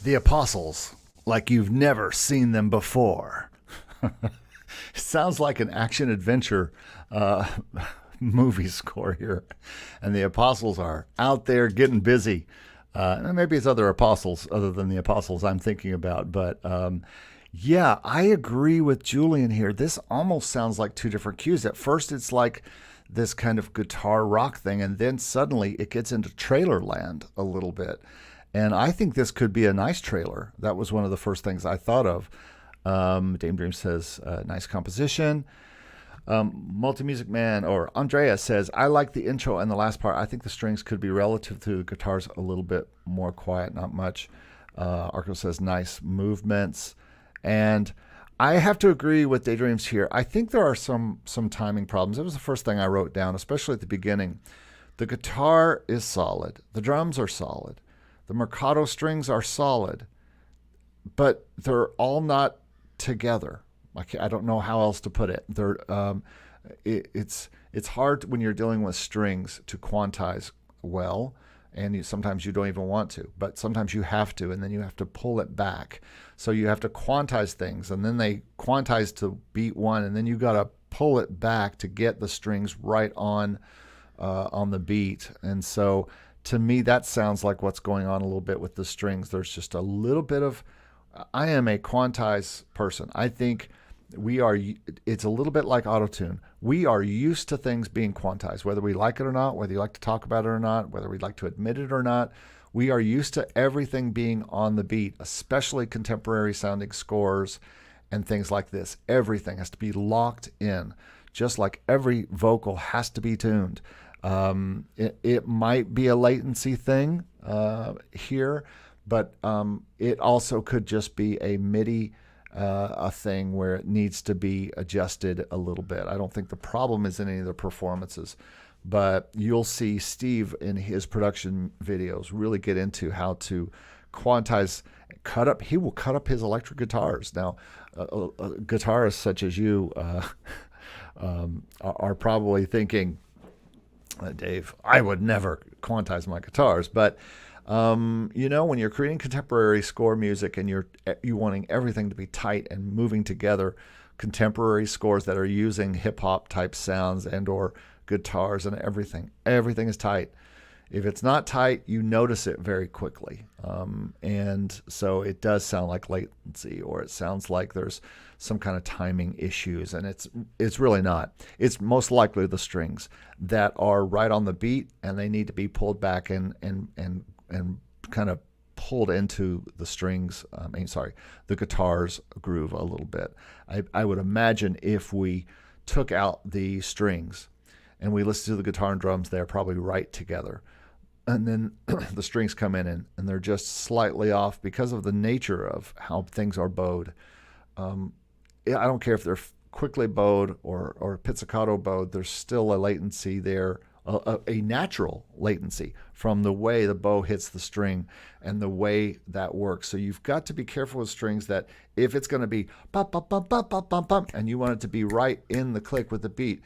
the apostles like you've never seen them before. It sounds like an action adventure movie score here. And the apostles are out there getting busy. And maybe it's other apostles other than the apostles I'm thinking about. But yeah, I agree with Julian here. This almost sounds like two different cues. At first, it's like this kind of guitar rock thing, and then suddenly it gets into trailer land a little bit. And I think this could be a nice trailer. That was one of the first things I thought of. Dame Dream says, nice composition. Multi-Music Man or Andrea says, I like the intro and the last part. I think the strings could be relative to the guitars a little bit more quiet, not much. Arko says, nice movements. And I have to agree with Daydreams here. I think there are some timing problems. It was the first thing I wrote down, especially at the beginning. The guitar is solid. The drums are solid. The Mercado strings are solid. But they're all not together. I don't know how else to put it. It's hard when you're dealing with strings to quantize well, and sometimes you don't even want to, but sometimes you have to, and then you have to pull it back. So you have to quantize things, and then they quantize to beat one, and then you got to pull it back to get the strings right on the beat. And so to me, that sounds like what's going on a little bit with the strings. There's just a little bit of, I am a quantize person. I think it's a little bit like autotune. We are used to things being quantized, whether we like it or not, whether you like to talk about it or not, whether we'd like to admit it or not. We are used to everything being on the beat, especially contemporary sounding scores and things like this. Everything has to be locked in, just like every vocal has to be tuned. It might be a latency thing here, but it also could just be a MIDI a thing where it needs to be adjusted a little bit. I don't think the problem is in any of the performances, but you'll see Steve in his production videos really get into how to quantize, cut up. He will cut up his electric guitars. Now, guitarists such as you are probably thinking, Dave, I would never quantize my guitars, but when you're creating contemporary score music and you're wanting everything to be tight and moving together, contemporary scores that are using hip hop type sounds and or guitars and everything is tight. If it's not tight, you notice it very quickly. And so it does sound like latency, or it sounds like there's some kind of timing issues, and it's really not. It's most likely the strings that are right on the beat, and they need to be pulled back and kind of pulled into the strings, the guitar's groove a little bit. I would imagine if we took out the strings and we listen to the guitar and drums, they're probably right together. And then the strings come in and they're just slightly off because of the nature of how things are bowed. I don't care if they're quickly bowed or pizzicato bowed, there's still a latency there, a natural latency from the way the bow hits the string and the way that works. So you've got to be careful with strings that if it's going to be bum, bum, bum, bum, bum, bum, bum, and you want it to be right in the click with the beat,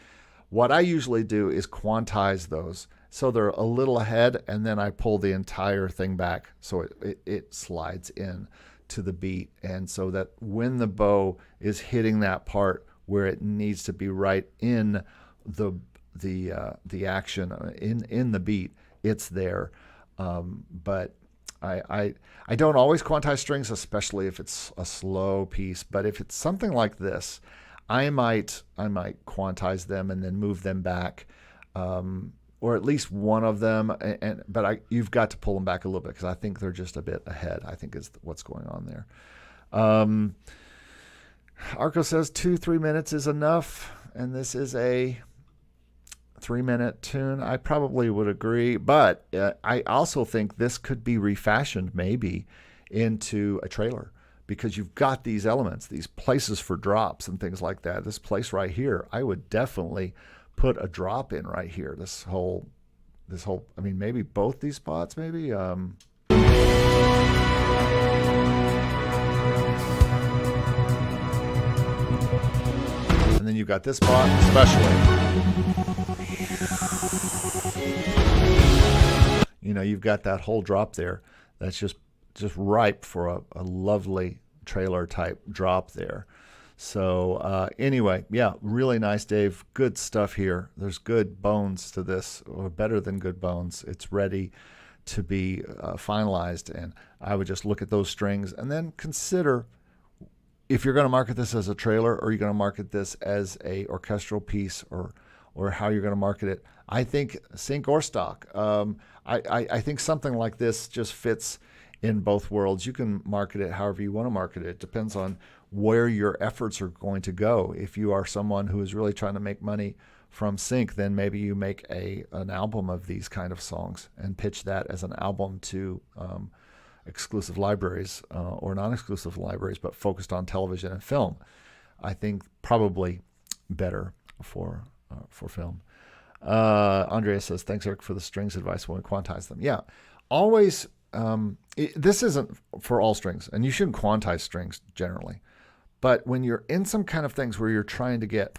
what I usually do is quantize those so they're a little ahead, and then I pull the entire thing back so it slides in to the beat, and so that when the bow is hitting that part where it needs to be right in the action in the beat, it's there. But I don't always quantize strings, especially if it's a slow piece. But if it's something like this, I might quantize them and then move them back, or at least one of them. But you've got to pull them back a little bit because I think they're just a bit ahead, I think is what's going on there. Arko says 2-3 minutes is enough, and this is a 3-minute tune. I probably would agree, but I also think this could be refashioned maybe into a trailer, because you've got these elements, these places for drops and things like that. This place right here, I would definitely put a drop in right here. This whole, I mean, maybe both these spots, maybe. And then you've got this spot, especially. You've got that whole drop there. That's just just ripe for a lovely trailer type drop there. So anyway, yeah, really nice, Dave. Good stuff here. There's good bones to this, or better than good bones. It's ready to be finalized, and I would just look at those strings and then consider if you're going to market this as a trailer, or you're going to market this as a orchestral piece, or how you're going to market it. I think sync or stock. I think something like this just fits in both worlds. You can market it however you want to market it. It depends on where your efforts are going to go. If you are someone who is really trying to make money from sync, then maybe you make an album of these kind of songs and pitch that as an album to exclusive libraries or non-exclusive libraries, but focused on television and film. I think probably better for film. Andrea says, thanks, Eric, for the strings advice when we quantize them. Yeah, always. This isn't for all strings, and you shouldn't quantize strings generally. But when you're in some kind of things where you're trying to get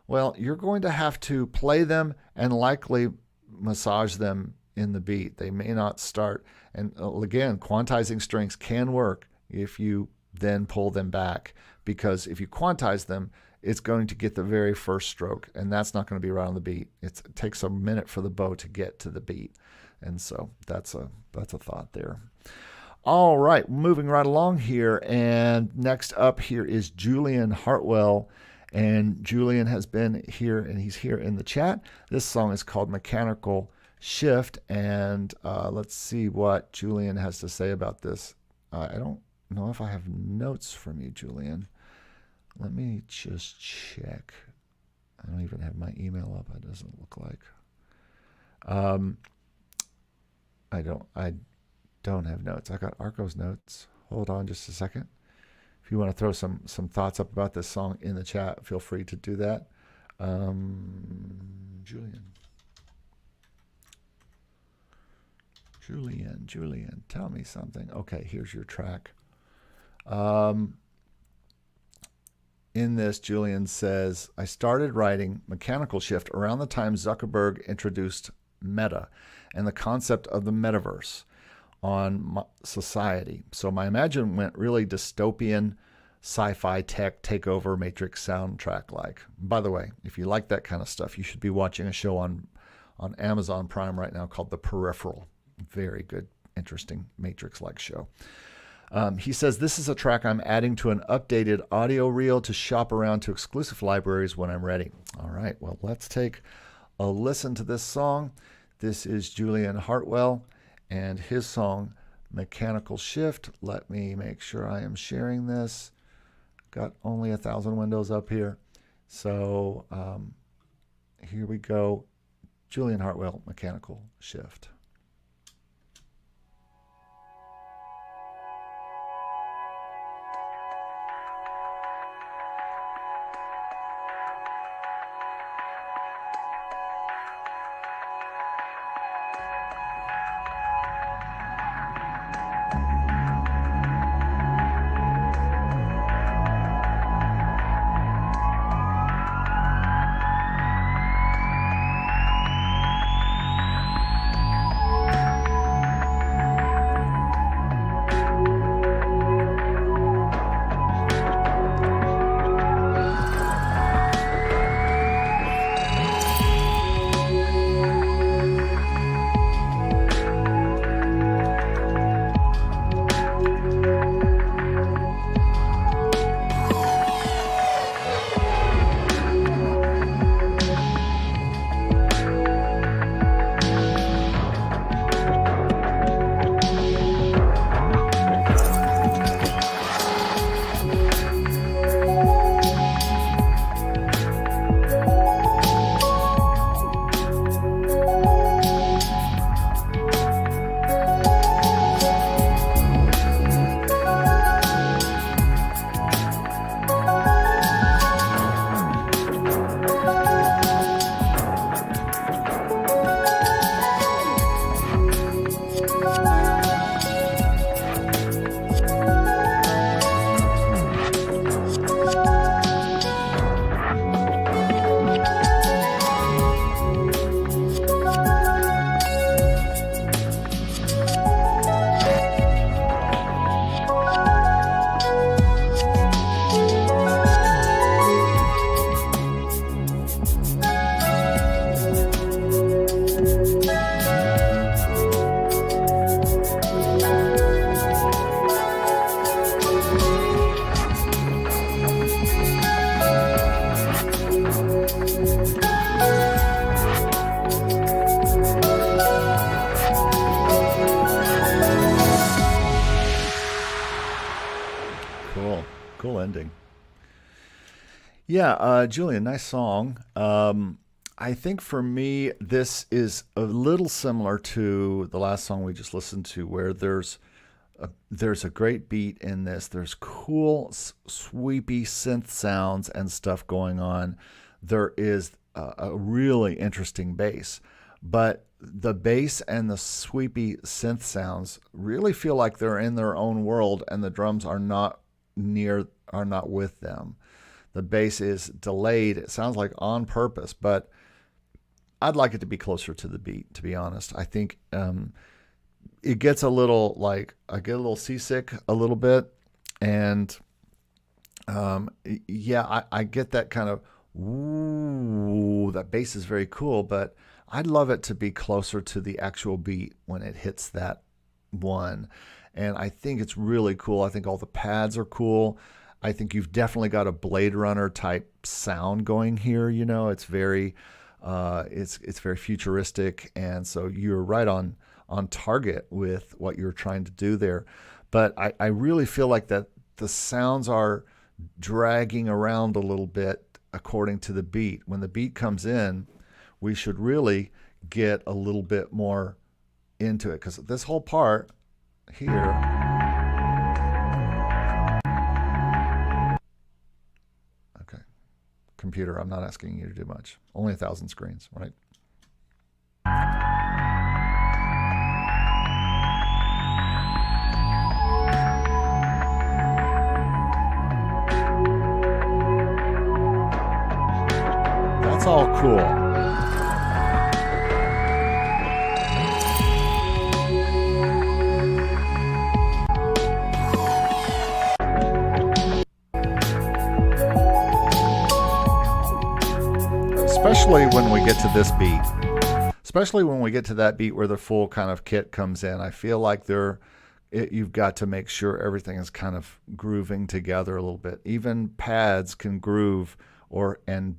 well, you're going to have to play them and likely massage them in the beat. They may not start. And again, quantizing strings can work if you then pull them back, because if you quantize them, it's going to get the very first stroke, and that's not going to be right on the beat. It takes a minute for the bow to get to the beat. And so that's a thought there. All right, moving right along here. And next up here is Julian Hartwell. And Julian has been here, and he's here in the chat. This song is called Mechanical Shift. And let's see what Julian has to say about this. I don't know if I have notes from you, Julian. Let me just check. I don't even have my email up. It doesn't look like. I don't have notes. I got Arko's notes. Hold on just a second. If you want to throw some thoughts up about this song in the chat, feel free to do that. Julian, tell me something. Okay, here's your track. In this, Julian says, I started writing Mechanical Shift around the time Zuckerberg introduced Meta and the concept of the metaverse on society. So my imagine went really dystopian, sci-fi tech takeover Matrix soundtrack like. By the way, if you like that kind of stuff, you should be watching a show on Amazon Prime right now called The Peripheral. Very good, interesting Matrix-like show. He says, this is a track I'm adding to an updated audio reel to shop around to exclusive libraries when I'm ready. All right, well, let's take a listen to this song. This is Julian Hartwell and his song, Mechanical Shift. Let me make sure I am sharing this. Got only 1,000 windows up here. So here we go. Julian Hartwell, Mechanical Shift. Yeah, Julian, nice song. I think for me, this is a little similar to the last song we just listened to, where there's a great beat in this. There's cool, sweepy synth sounds and stuff going on. There is a really interesting bass, but the bass and the sweepy synth sounds really feel like they're in their own world, and the drums are not with them. The bass is delayed. It sounds like on purpose, but I'd like it to be closer to the beat, to be honest. I think it gets a little like I get a little seasick a little bit, and yeah, I get that kind of ooh. That bass is very cool, but I'd love it to be closer to the actual beat when it hits that one. And I think it's really cool. I think all the pads are cool. I think you've definitely got a Blade Runner type sound going here. You know, it's very it's very futuristic, and so you're right on target with what you're trying to do there. But I really feel like that the sounds are dragging around a little bit according to the beat. When the beat comes in, we should really get a little bit more into it, because this whole part here, okay, computer, I'm not asking you to do much. Only 1,000 screens, right? That's all cool. Especially when we get to this beat. Especially when we get to that beat where the full kind of kit comes in. I feel like you've got to make sure everything is kind of grooving together a little bit. Even pads can groove, and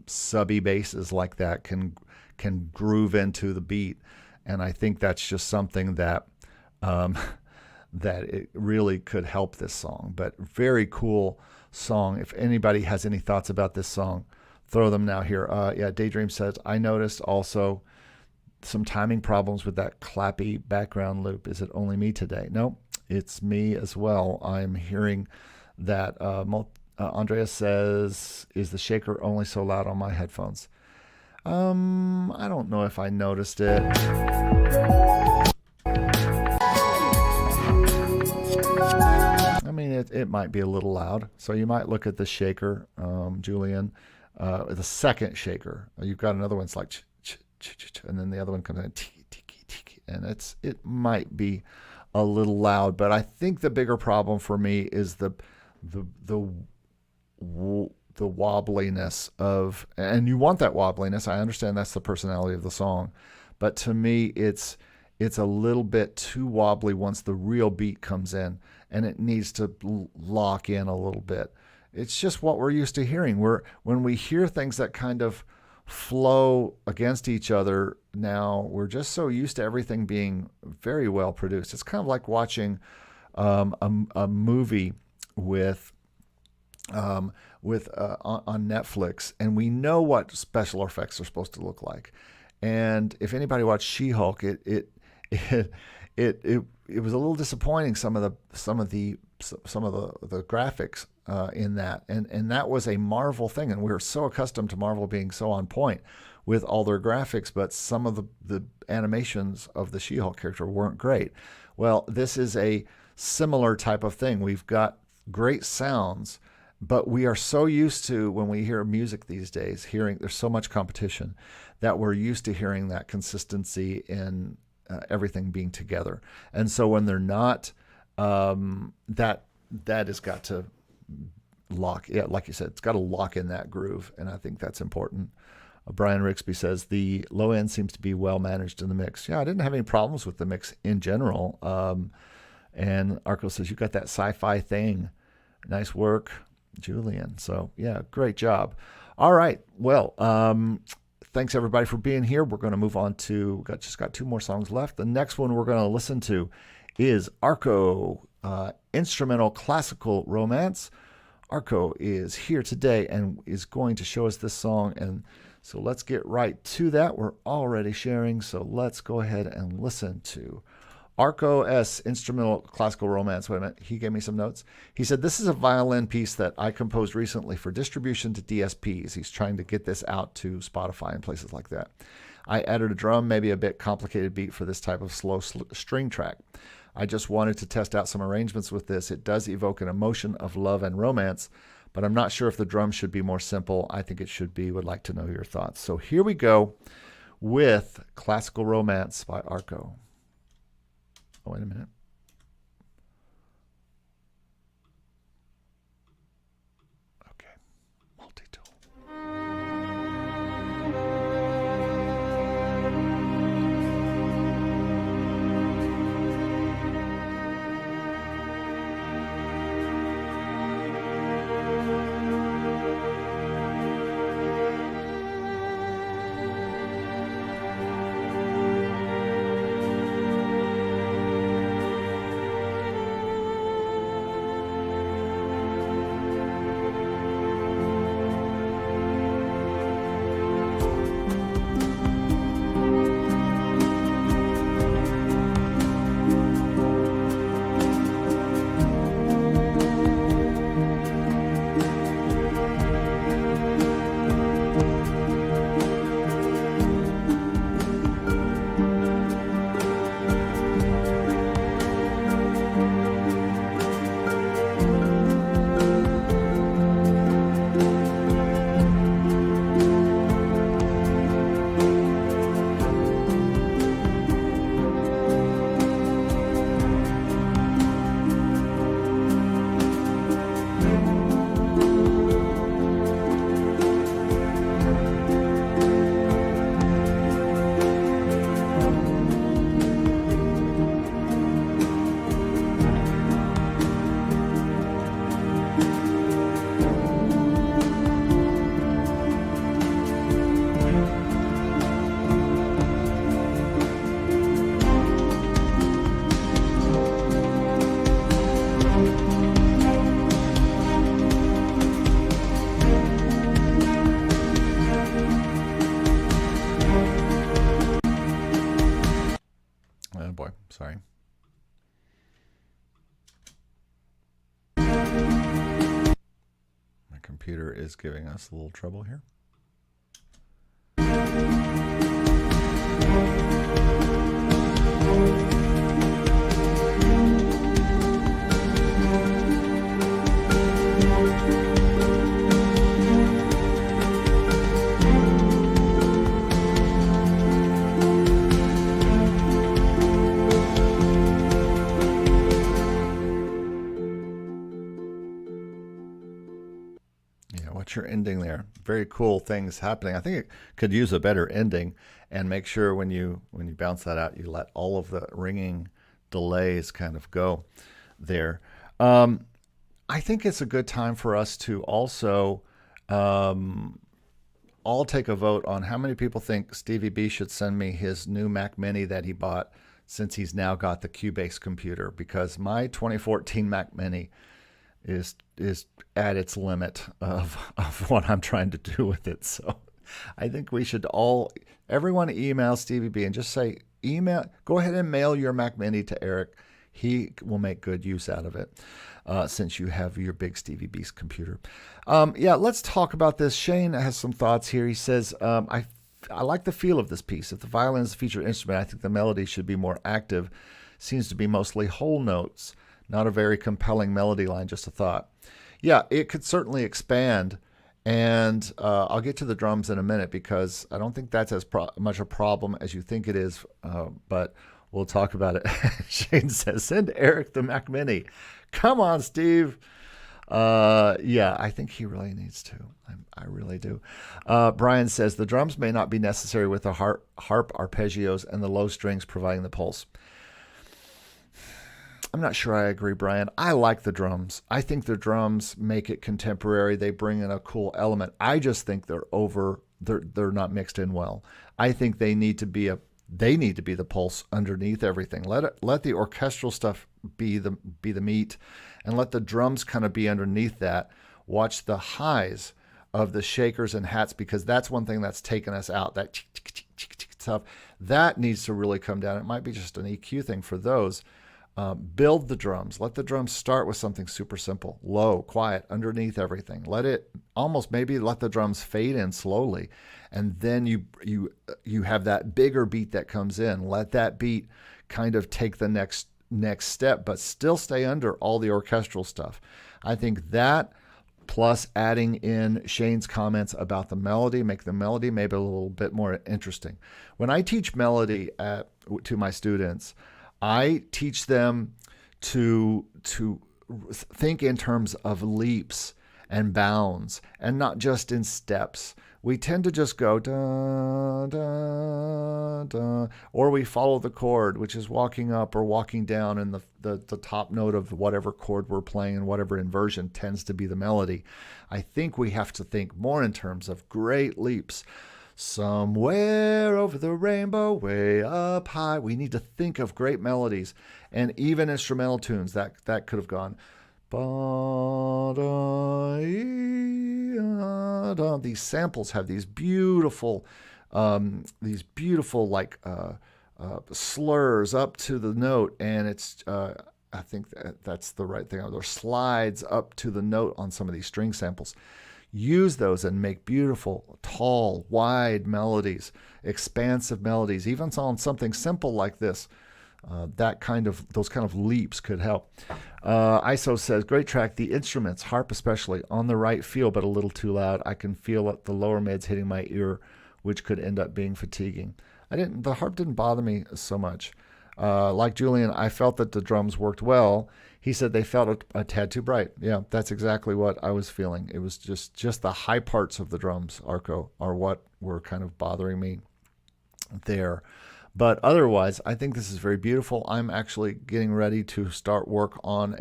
subby basses like that can groove into the beat. And I think that's just something that that it really could help this song. But very cool song. If anybody has any thoughts about this song, throw them now here. Yeah, Daydream says, I noticed also some timing problems with that clappy background loop. Is it only me today? No, it's me as well. I'm hearing that. Andrea says, is the shaker only so loud on my headphones? I don't know if I noticed it. I mean, it might be a little loud. So you might look at the shaker, Julian, the second shaker. You've got another one. It's like, and then the other one comes in, and it might be a little loud. But I think the bigger problem for me is the wobbliness of, and you want that wobbliness. I understand that's the personality of the song, but to me, it's a little bit too wobbly once the real beat comes in, and it needs to lock in a little bit. It's just what we're used to hearing. When we hear things that kind of flow against each other now, we're just so used to everything being very well produced. It's kind of like watching a movie on Netflix, and we know what special effects are supposed to look like. And if anybody watched She-Hulk, it was a little disappointing, some of the graphics in that, and that was a Marvel thing, and we were so accustomed to Marvel being so on point with all their graphics, but some of the animations of the She-Hulk character weren't great. Well, this is a similar type of thing. We've got great sounds, but we are so used to, when we hear music these days, there's so much competition that we're used to hearing that consistency in everything being together. And so when they're not, that has got to lock. Yeah, like you said, it's got to lock in that groove, and I think that's important. Brian Rixby says the low end seems to be well managed in the mix. Yeah, I didn't have any problems with the mix in general. And Arko says, you got that sci-fi thing. Nice work, Julian. So yeah, great job. All right. Well, thanks everybody for being here. We're going to move on to, just got two more songs left. The next one we're going to listen to is Arko, instrumental classical romance Arko is here today and is going to show us this song. And so let's get right to that. We're already sharing, so let's go ahead and listen to Arko S. Instrumental Classical Romance. Wait a minute, he gave me some notes. He said, this is a violin piece that I composed recently for distribution to DSPs. He's trying to get this out to Spotify and places like that. I added a drum, maybe a bit complicated beat for this type of slow string track. I just wanted to test out some arrangements with this. It does evoke an emotion of love and romance, but I'm not sure if the drums should be more simple. I think it should be. Would like to know your thoughts. So here we go with Classical Romance by Arko. Oh, wait a minute. Okay, multi-tool. Oh boy, sorry. My computer is giving us a little trouble here. Your ending there. Very cool things happening. I think it could use a better ending, and make sure when you bounce that out, you let all of the ringing delays kind of go there. I think it's a good time for us to also all take a vote on how many people think Stevie B should send me his new Mac Mini that he bought, since he's now got the Cubase computer, because my 2014 Mac Mini is at its limit of what I'm trying to do with it. So I think we should everyone email Stevie B and just say, go ahead and mail your Mac Mini to Eric. He will make good use out of it, since you have your big Stevie B's computer. Yeah, let's talk about this. Shane has some thoughts here. He says, I like the feel of this piece. If the violin is a featured instrument, I think the melody should be more active. Seems to be mostly whole notes. Not a very compelling melody line, just a thought. Yeah, it could certainly expand, and I'll get to the drums in a minute, because I don't think that's as much a problem as you think it is, but we'll talk about it. Shane says, send Eric the Mac Mini. Come on, Steve. Yeah, I think he really needs to. I really do. Brian says, the drums may not be necessary with the harp arpeggios and the low strings providing the pulse. I'm not sure I agree, Brian. I like the drums. I think the drums make it contemporary. They bring in a cool element. I just think they're not mixed in well. I think they need to be the pulse underneath everything. Let the orchestral stuff be the meat, and let the drums kind of be underneath that, Watch the highs of the shakers and hats, because that's one thing that's taken us out. That stuff, that needs to really come down. It might be just an EQ thing for those. Build the drums. Let the drums start with something super simple, low, quiet, underneath everything. Let it almost maybe let the drums fade in slowly, and then you have that bigger beat that comes in. Let that beat kind of take the next step, but still stay under all the orchestral stuff. I think that, plus adding in Shane's comments about the melody, make the melody maybe a little bit more interesting. When I teach melody to my students, I teach them to think in terms of leaps and bounds and not just in steps. We tend to just go da, da, da, or we follow the chord, which is walking up or walking down, and the top note of whatever chord we're playing and whatever inversion tends to be the melody. I think we have to think more in terms of great leaps. Somewhere over the rainbow, way up high. We need to think of great melodies, and even instrumental tunes that could have gone. These samples have these beautiful like slurs up to the note, and it's I think that's the right thing. There are slides up to the note on some of these string samples. Use those and make beautiful, tall, wide melodies, expansive melodies, even on something simple like this. Those kind of leaps could help. ISO says, great track. The instruments, harp especially, on the right feel, but a little too loud. I can feel the lower mids hitting my ear, which could end up being fatiguing. The harp didn't bother me so much. Like Julian, I felt that the drums worked well. He said they felt a tad too bright. Yeah, that's exactly what I was feeling. It was just the high parts of the drums, Arko, are what were kind of bothering me there. But otherwise, I think this is very beautiful. I'm actually getting ready to start work on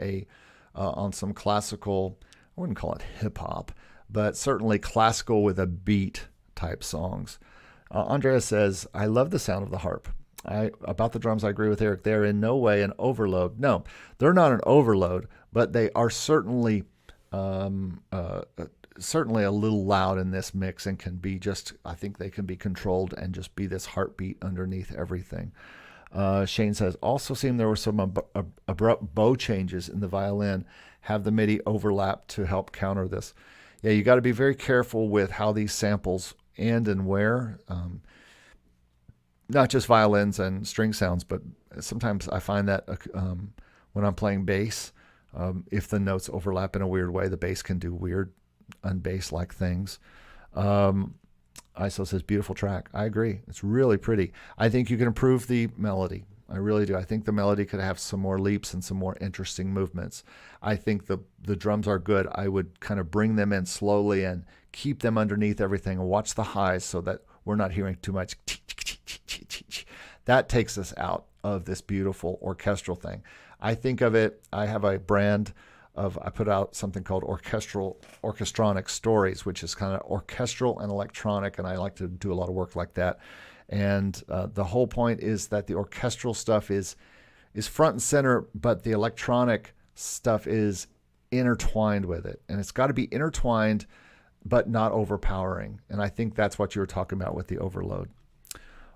on some classical, I wouldn't call it hip hop, but certainly classical with a beat type songs. Andrea says, I love the sound of the harp. About the drums, I agree with Eric. They're in no way an overload. No, they're not an overload, but they are certainly certainly a little loud in this mix, and can be I think they can be controlled and just be this heartbeat underneath everything. Shane says, also seemed there were some abrupt bow changes in the violin. Have the MIDI overlap to help counter this. Yeah, you got to be very careful with how these samples end and where. Not just violins and string sounds, but sometimes I find that when I'm playing bass, if the notes overlap in a weird way, the bass can do weird unbass-like things. ISO says, beautiful track. I agree. It's really pretty. I think you can improve the melody. I really do. I think the melody could have some more leaps and some more interesting movements. I think the drums are good. I would kind of bring them in slowly and keep them underneath everything and watch the highs so that we're not hearing too much. That takes us out of this beautiful orchestral thing. I think of it, I have a brand I put out something called Orchestronic Stories, which is kind of orchestral and electronic, and I like to do a lot of work like that. And the whole point is that the orchestral stuff is front and center, but the electronic stuff is intertwined with it. And it's got to be intertwined, but not overpowering. And I think that's what you were talking about with the overload.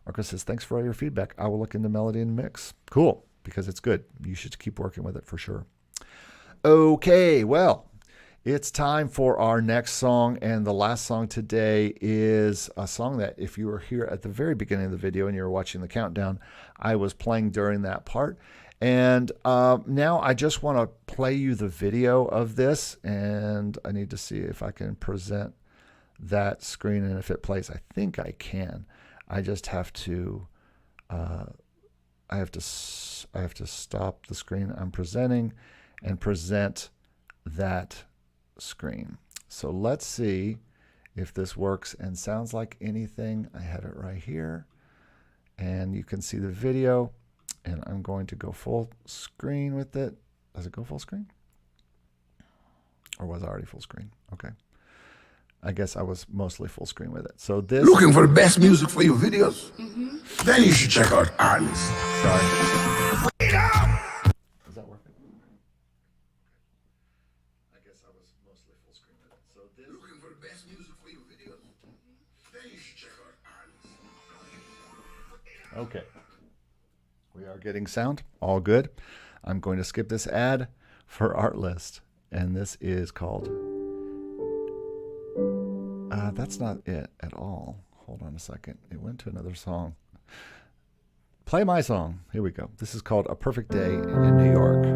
Arko says, thanks for all your feedback. I will look into melody and mix. Cool, because it's good. You should keep working with it for sure. Okay, well, it's time for our next song, and the last song today is a song that if you were here at the very beginning of the video and you were watching the countdown, I was playing during that part. And now I just want to play you the video of this, and I need to see if I can present that screen and if it plays. I think I can. I just have to I have to stop the screen I'm presenting and present that screen. So let's see if this works and sounds like anything. I have it right here, and you can see the video, and I'm going to go full screen with it. Does it go full screen? Or was I already full screen? Okay. I guess I was mostly full screen with it. So this... Looking for the best music for your videos? Mm-hmm. Then you should check out Artist. Sorry. Is that working? I guess I was mostly full screen with Okay. We are getting sound. All good. I'm going to skip this ad for Artlist. And this is called... that's not it at all. Hold on a second. It went to another song. Play my song. Here we go. This is called A Perfect Day in New York.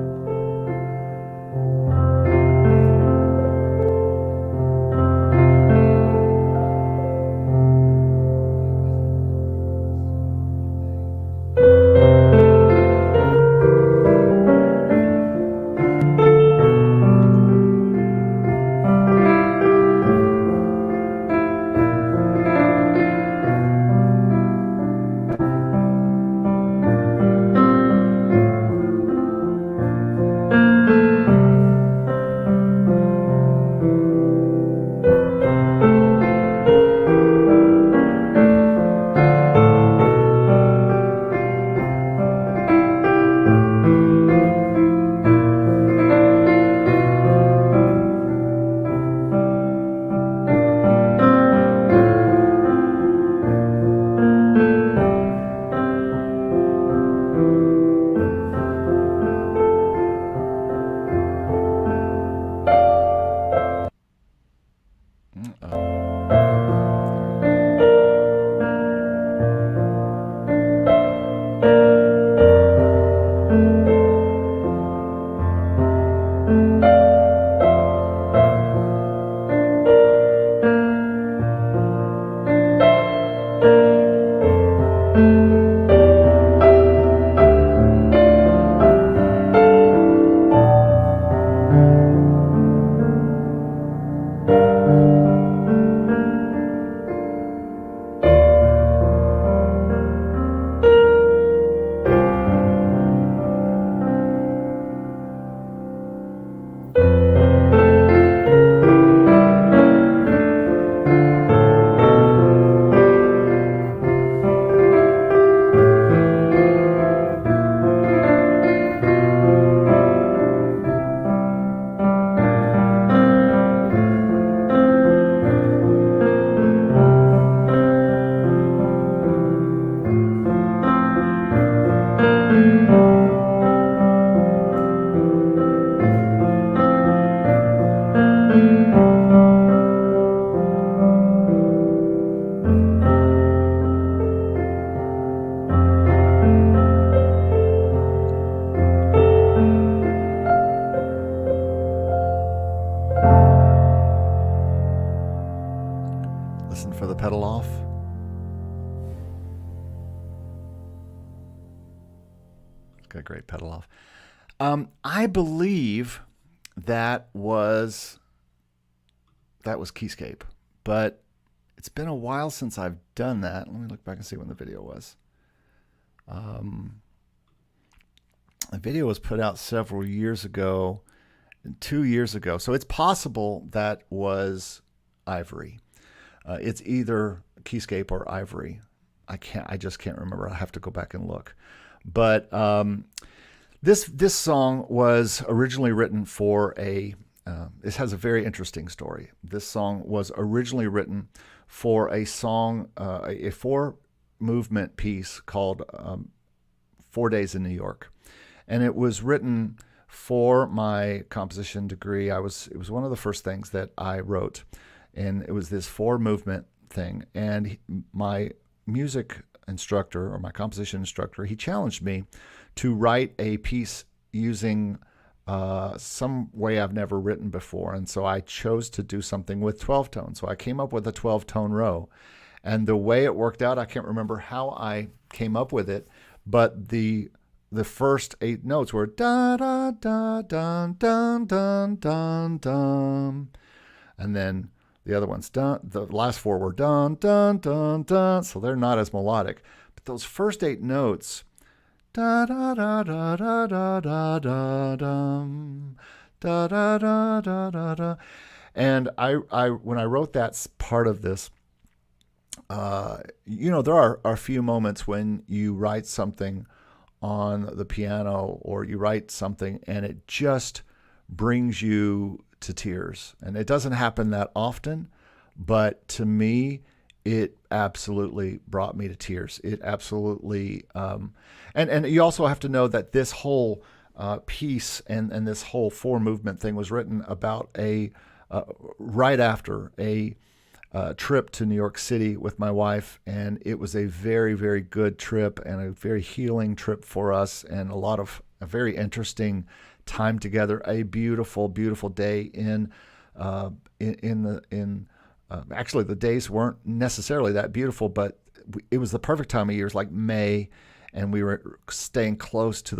For the pedal off. It's got a great pedal off. I believe that was Keyscape, but it's been a while since I've done that. Let me look back and see when the video was. The video was put out several years ago, 2 years ago. So it's possible that was Ivory. It's either Keyscape or Ivory. I just can't remember. I have to go back and look. But this song was originally written for this has a very interesting story. This song was originally written for a 4-movement piece called 4 Days in New York. And it was written for my composition degree. It was one of the first things that I wrote. And it was this 4-movement thing. And my music instructor, or my composition instructor, he challenged me to write a piece using some way I've never written before. And so I chose to do something with 12 tones. So I came up with a 12-tone row. And the way it worked out, I can't remember how I came up with it, but the first 8 notes were da da da dun dun dun dun dun, and then the other ones dun. The last 4 were dun dun dun dun. So they're not as melodic, but those first 8 notes, da da da da da da da da dum, da da da da da da, and I when I wrote that part of this. There are a few moments when you write something on the piano or you write something and it just brings you to tears. And it doesn't happen that often, but to me, it absolutely brought me to tears. It absolutely, and you also have to know that this whole piece and this whole four movement thing was written about right after a trip to New York City with my wife, and it was a very, very good trip and a very healing trip for us, and a very interesting time together. A beautiful, beautiful day actually the days weren't necessarily that beautiful, but it was the perfect time of year. It was like May, and we were staying close to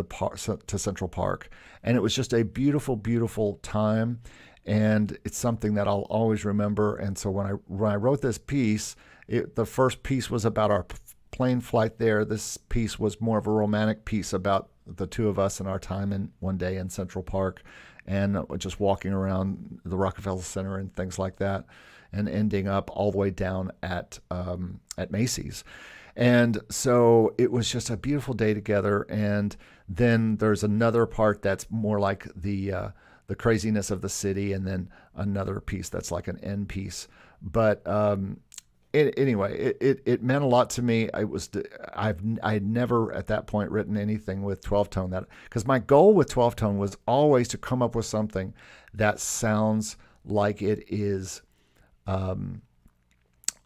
to Central Park, and it was just a beautiful, beautiful time. And it's something that I'll always remember. And so when I wrote this piece, the first piece was about our plane flight there. This piece was more of a romantic piece about the two of us and our time one day in Central Park, and just walking around the Rockefeller Center and things like that, and ending up all the way down at Macy's. And so it was just a beautiful day together. And then there's another part that's more like the craziness of the city, and then another piece that's like an end piece. But anyway, it meant a lot to me. I had never at that point written anything with 12-tone, because my goal with 12-tone was always to come up with something that sounds like it is a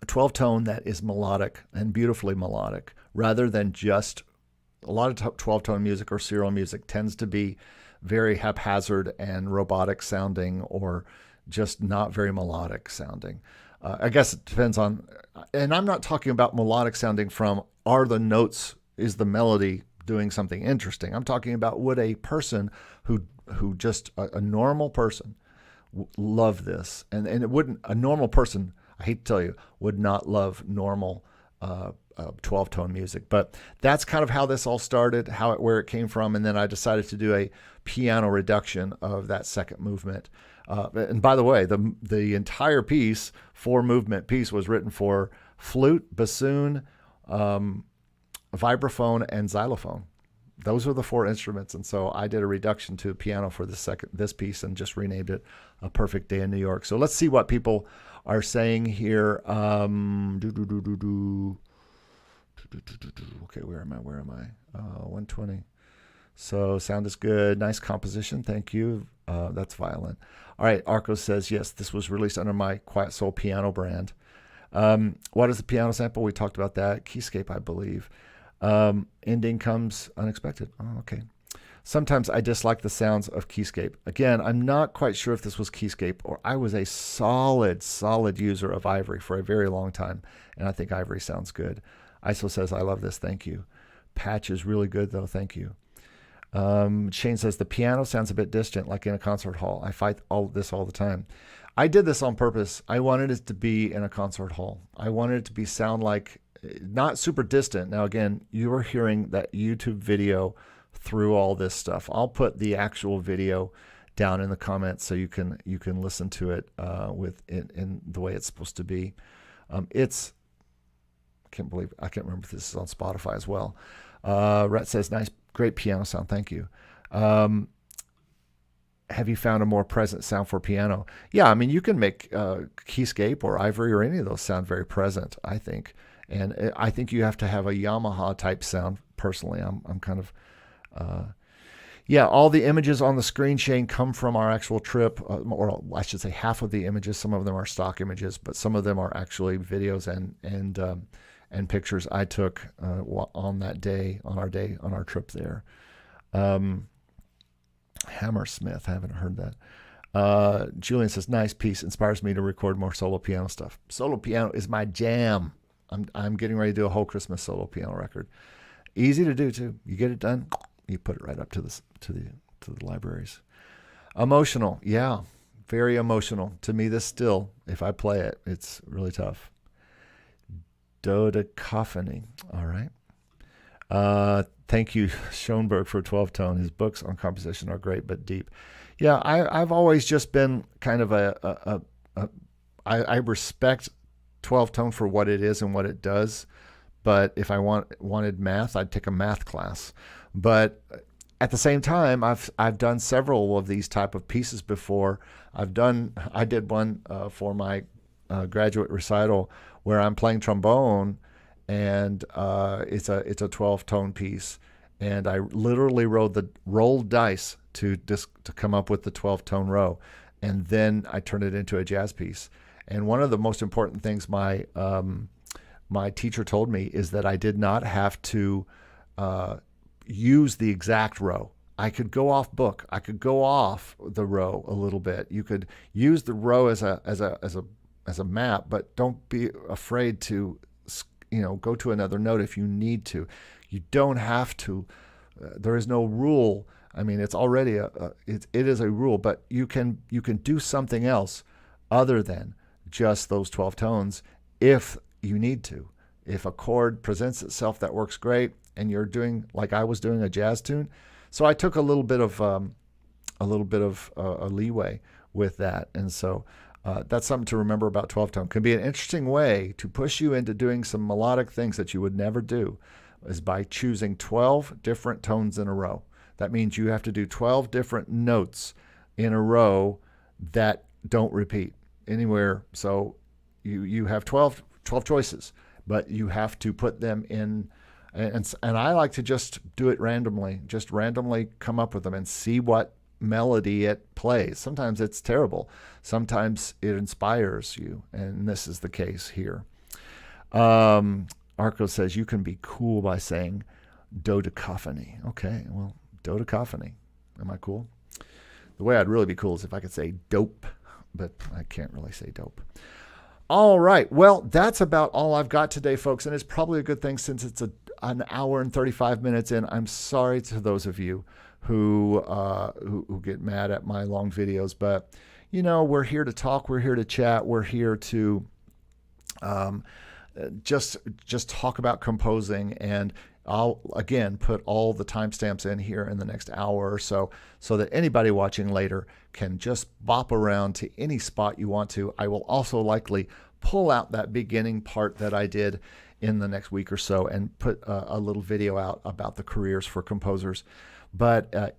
12-tone that is melodic and beautifully melodic, rather than just a lot of 12-tone music or serial music tends to be very haphazard and robotic sounding, or just not very melodic sounding. I guess it depends on, and I'm not talking about melodic sounding from is the melody doing something interesting. I'm talking about, would a person who just a normal person love this? And it wouldn't, a normal person, I hate to tell you, would not love normal 12-tone music. But that's kind of how this all started, where it came from. And then I decided to do a piano reduction of that second movement. And by the way, the entire piece, 4-movement piece, was written for flute, bassoon, vibraphone, and xylophone. Those were the 4 instruments. And so I did a reduction to piano for this piece, and just renamed it A Perfect Day in New York. So let's see what people are saying here. Okay, where am I? 120. So sound is good. Nice composition. Thank you. That's violent. All right. Arko says, yes, this was released under my Quiet Soul piano brand. What is the piano sample? We talked about that. Keyscape, I believe. Ending comes unexpected. Oh, okay. Sometimes I dislike the sounds of Keyscape. Again, I'm not quite sure if this was Keyscape, or I was a solid user of Ivory for a very long time, and I think Ivory sounds good. ISO says, I love this. Thank you. Patch is really good, though. Thank you. Shane says, the piano sounds a bit distant, like in a concert hall. I fight all this all the time. I did this on purpose. I wanted it to be in a concert hall. I wanted it to sound like, not super distant. Now, again, you are hearing that YouTube video through all this stuff. I'll put the actual video down in the comments so you can listen to it in the way it's supposed to be. I can't remember if this is on Spotify as well. Rhett says, nice, great piano sound. Thank you. Have you found a more present sound for piano? Yeah, I mean, you can make Keyscape or Ivory or any of those sound very present, I think. And I think you have to have a Yamaha type sound. Personally, I'm kind of, all the images on the screen, Shane, come from our actual trip, or I should say half of the images. Some of them are stock images, but some of them are actually videos and pictures I took on our trip there. Hammersmith, I haven't heard that. Julian says, nice piece, inspires me to record more solo piano stuff. Solo piano is my jam. I'm getting ready to do a whole Christmas solo piano record. Easy to do too. You get it done, you put it right up to the libraries. Emotional, yeah, very emotional. To me, this still, if I play it, it's really tough. Dodecaphony. All right. Thank you, Schoenberg, for 12-tone. His books on composition are great but deep. Yeah, I've always just been kind of I respect 12-tone for what it is and what it does. But if I wanted math, I'd take a math class. But at the same time, I've done several of these type of pieces before. I did one for my graduate recital where I'm playing trombone, and it's a 12-tone piece, and I literally rolled dice to come up with the 12-tone row, and then I turned it into a jazz piece. And one of the most important things my teacher told me is that I did not have to use the exact row. I could go off book. I could go off the row a little bit. You could use the row as a map, but don't be afraid to, go to another note if you need to. You don't have to. There is no rule. I mean, it's already it is a rule, but you can do something else other than just those 12 tones if you need to. If a chord presents itself that works great, and you're doing like I was doing a jazz tune, so I took a little bit of a leeway with that, and so that's something to remember about 12-tone. Can be an interesting way to push you into doing some melodic things that you would never do, is by choosing 12 different tones in a row. That means you have to do 12 different notes in a row that don't repeat anywhere. So you have 12 choices, but you have to put them in. And I like to just do it randomly, just randomly come up with them and see what melody it plays. Sometimes it's terrible. Sometimes it inspires you. And this is the case here. Arko says you can be cool by saying dodecaphony. Okay, well, dodecaphony. Am I cool? The way I'd really be cool is if I could say dope, but I can't really say dope. All right. Well, that's about all I've got today, folks. And it's probably a good thing since it's an hour and 35 minutes in. I'm sorry to those of you who get mad at my long videos, but we're here to talk. We're here to chat. We're here to just talk about composing, and I'll again put all the timestamps in here in the next hour or so that anybody watching later can just bop around to any spot you want to. I will also likely pull out that beginning part that I did in the next week or so and put a little video out about the careers for composers. But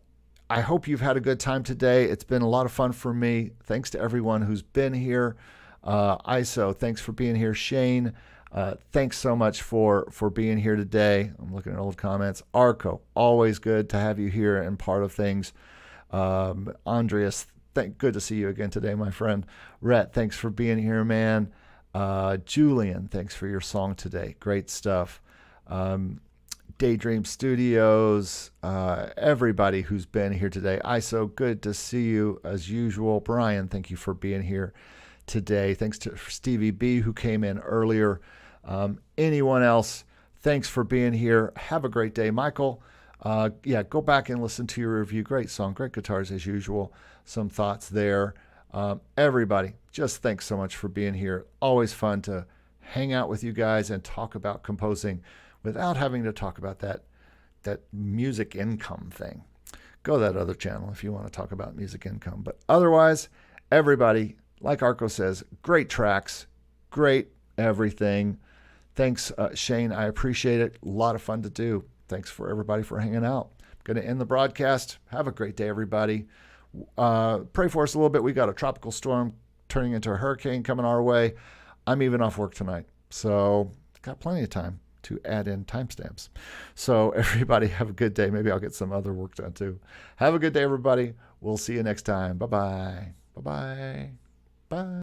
I hope you've had a good time today. It's been a lot of fun for me. Thanks to everyone who's been here. ISO, thanks for being here. Shane, thanks so much for being here today. I'm looking at old comments. Arko, always good to have you here and part of things. Andreas, good to see you again today, my friend. Rhett, thanks for being here, man. Julian, thanks for your song today. Great stuff. Daydream Studios, everybody who's been here today. ISO, good to see you as usual. Brian, thank you for being here today. Thanks to Stevie B who came in earlier. Anyone else, thanks for being here. Have a great day. Michael, go back and listen to your review. Great song, great guitars as usual. Some thoughts there. Everybody, just thanks so much for being here. Always fun to hang out with you guys and talk about composing without having to talk about that music income thing. Go to that other channel if you want to talk about music income. But otherwise, everybody, like Arko says, great tracks, great everything. Thanks, Shane. I appreciate it. A lot of fun to do. Thanks for everybody for hanging out. I'm going to end the broadcast. Have a great day, everybody. Pray for us a little bit. We got a tropical storm turning into a hurricane coming our way. I'm even off work tonight, so got plenty of time to add in timestamps. So everybody have a good day. Maybe I'll get some other work done too. Have a good day, everybody. We'll see you next time. Bye-bye. Bye-bye. Bye.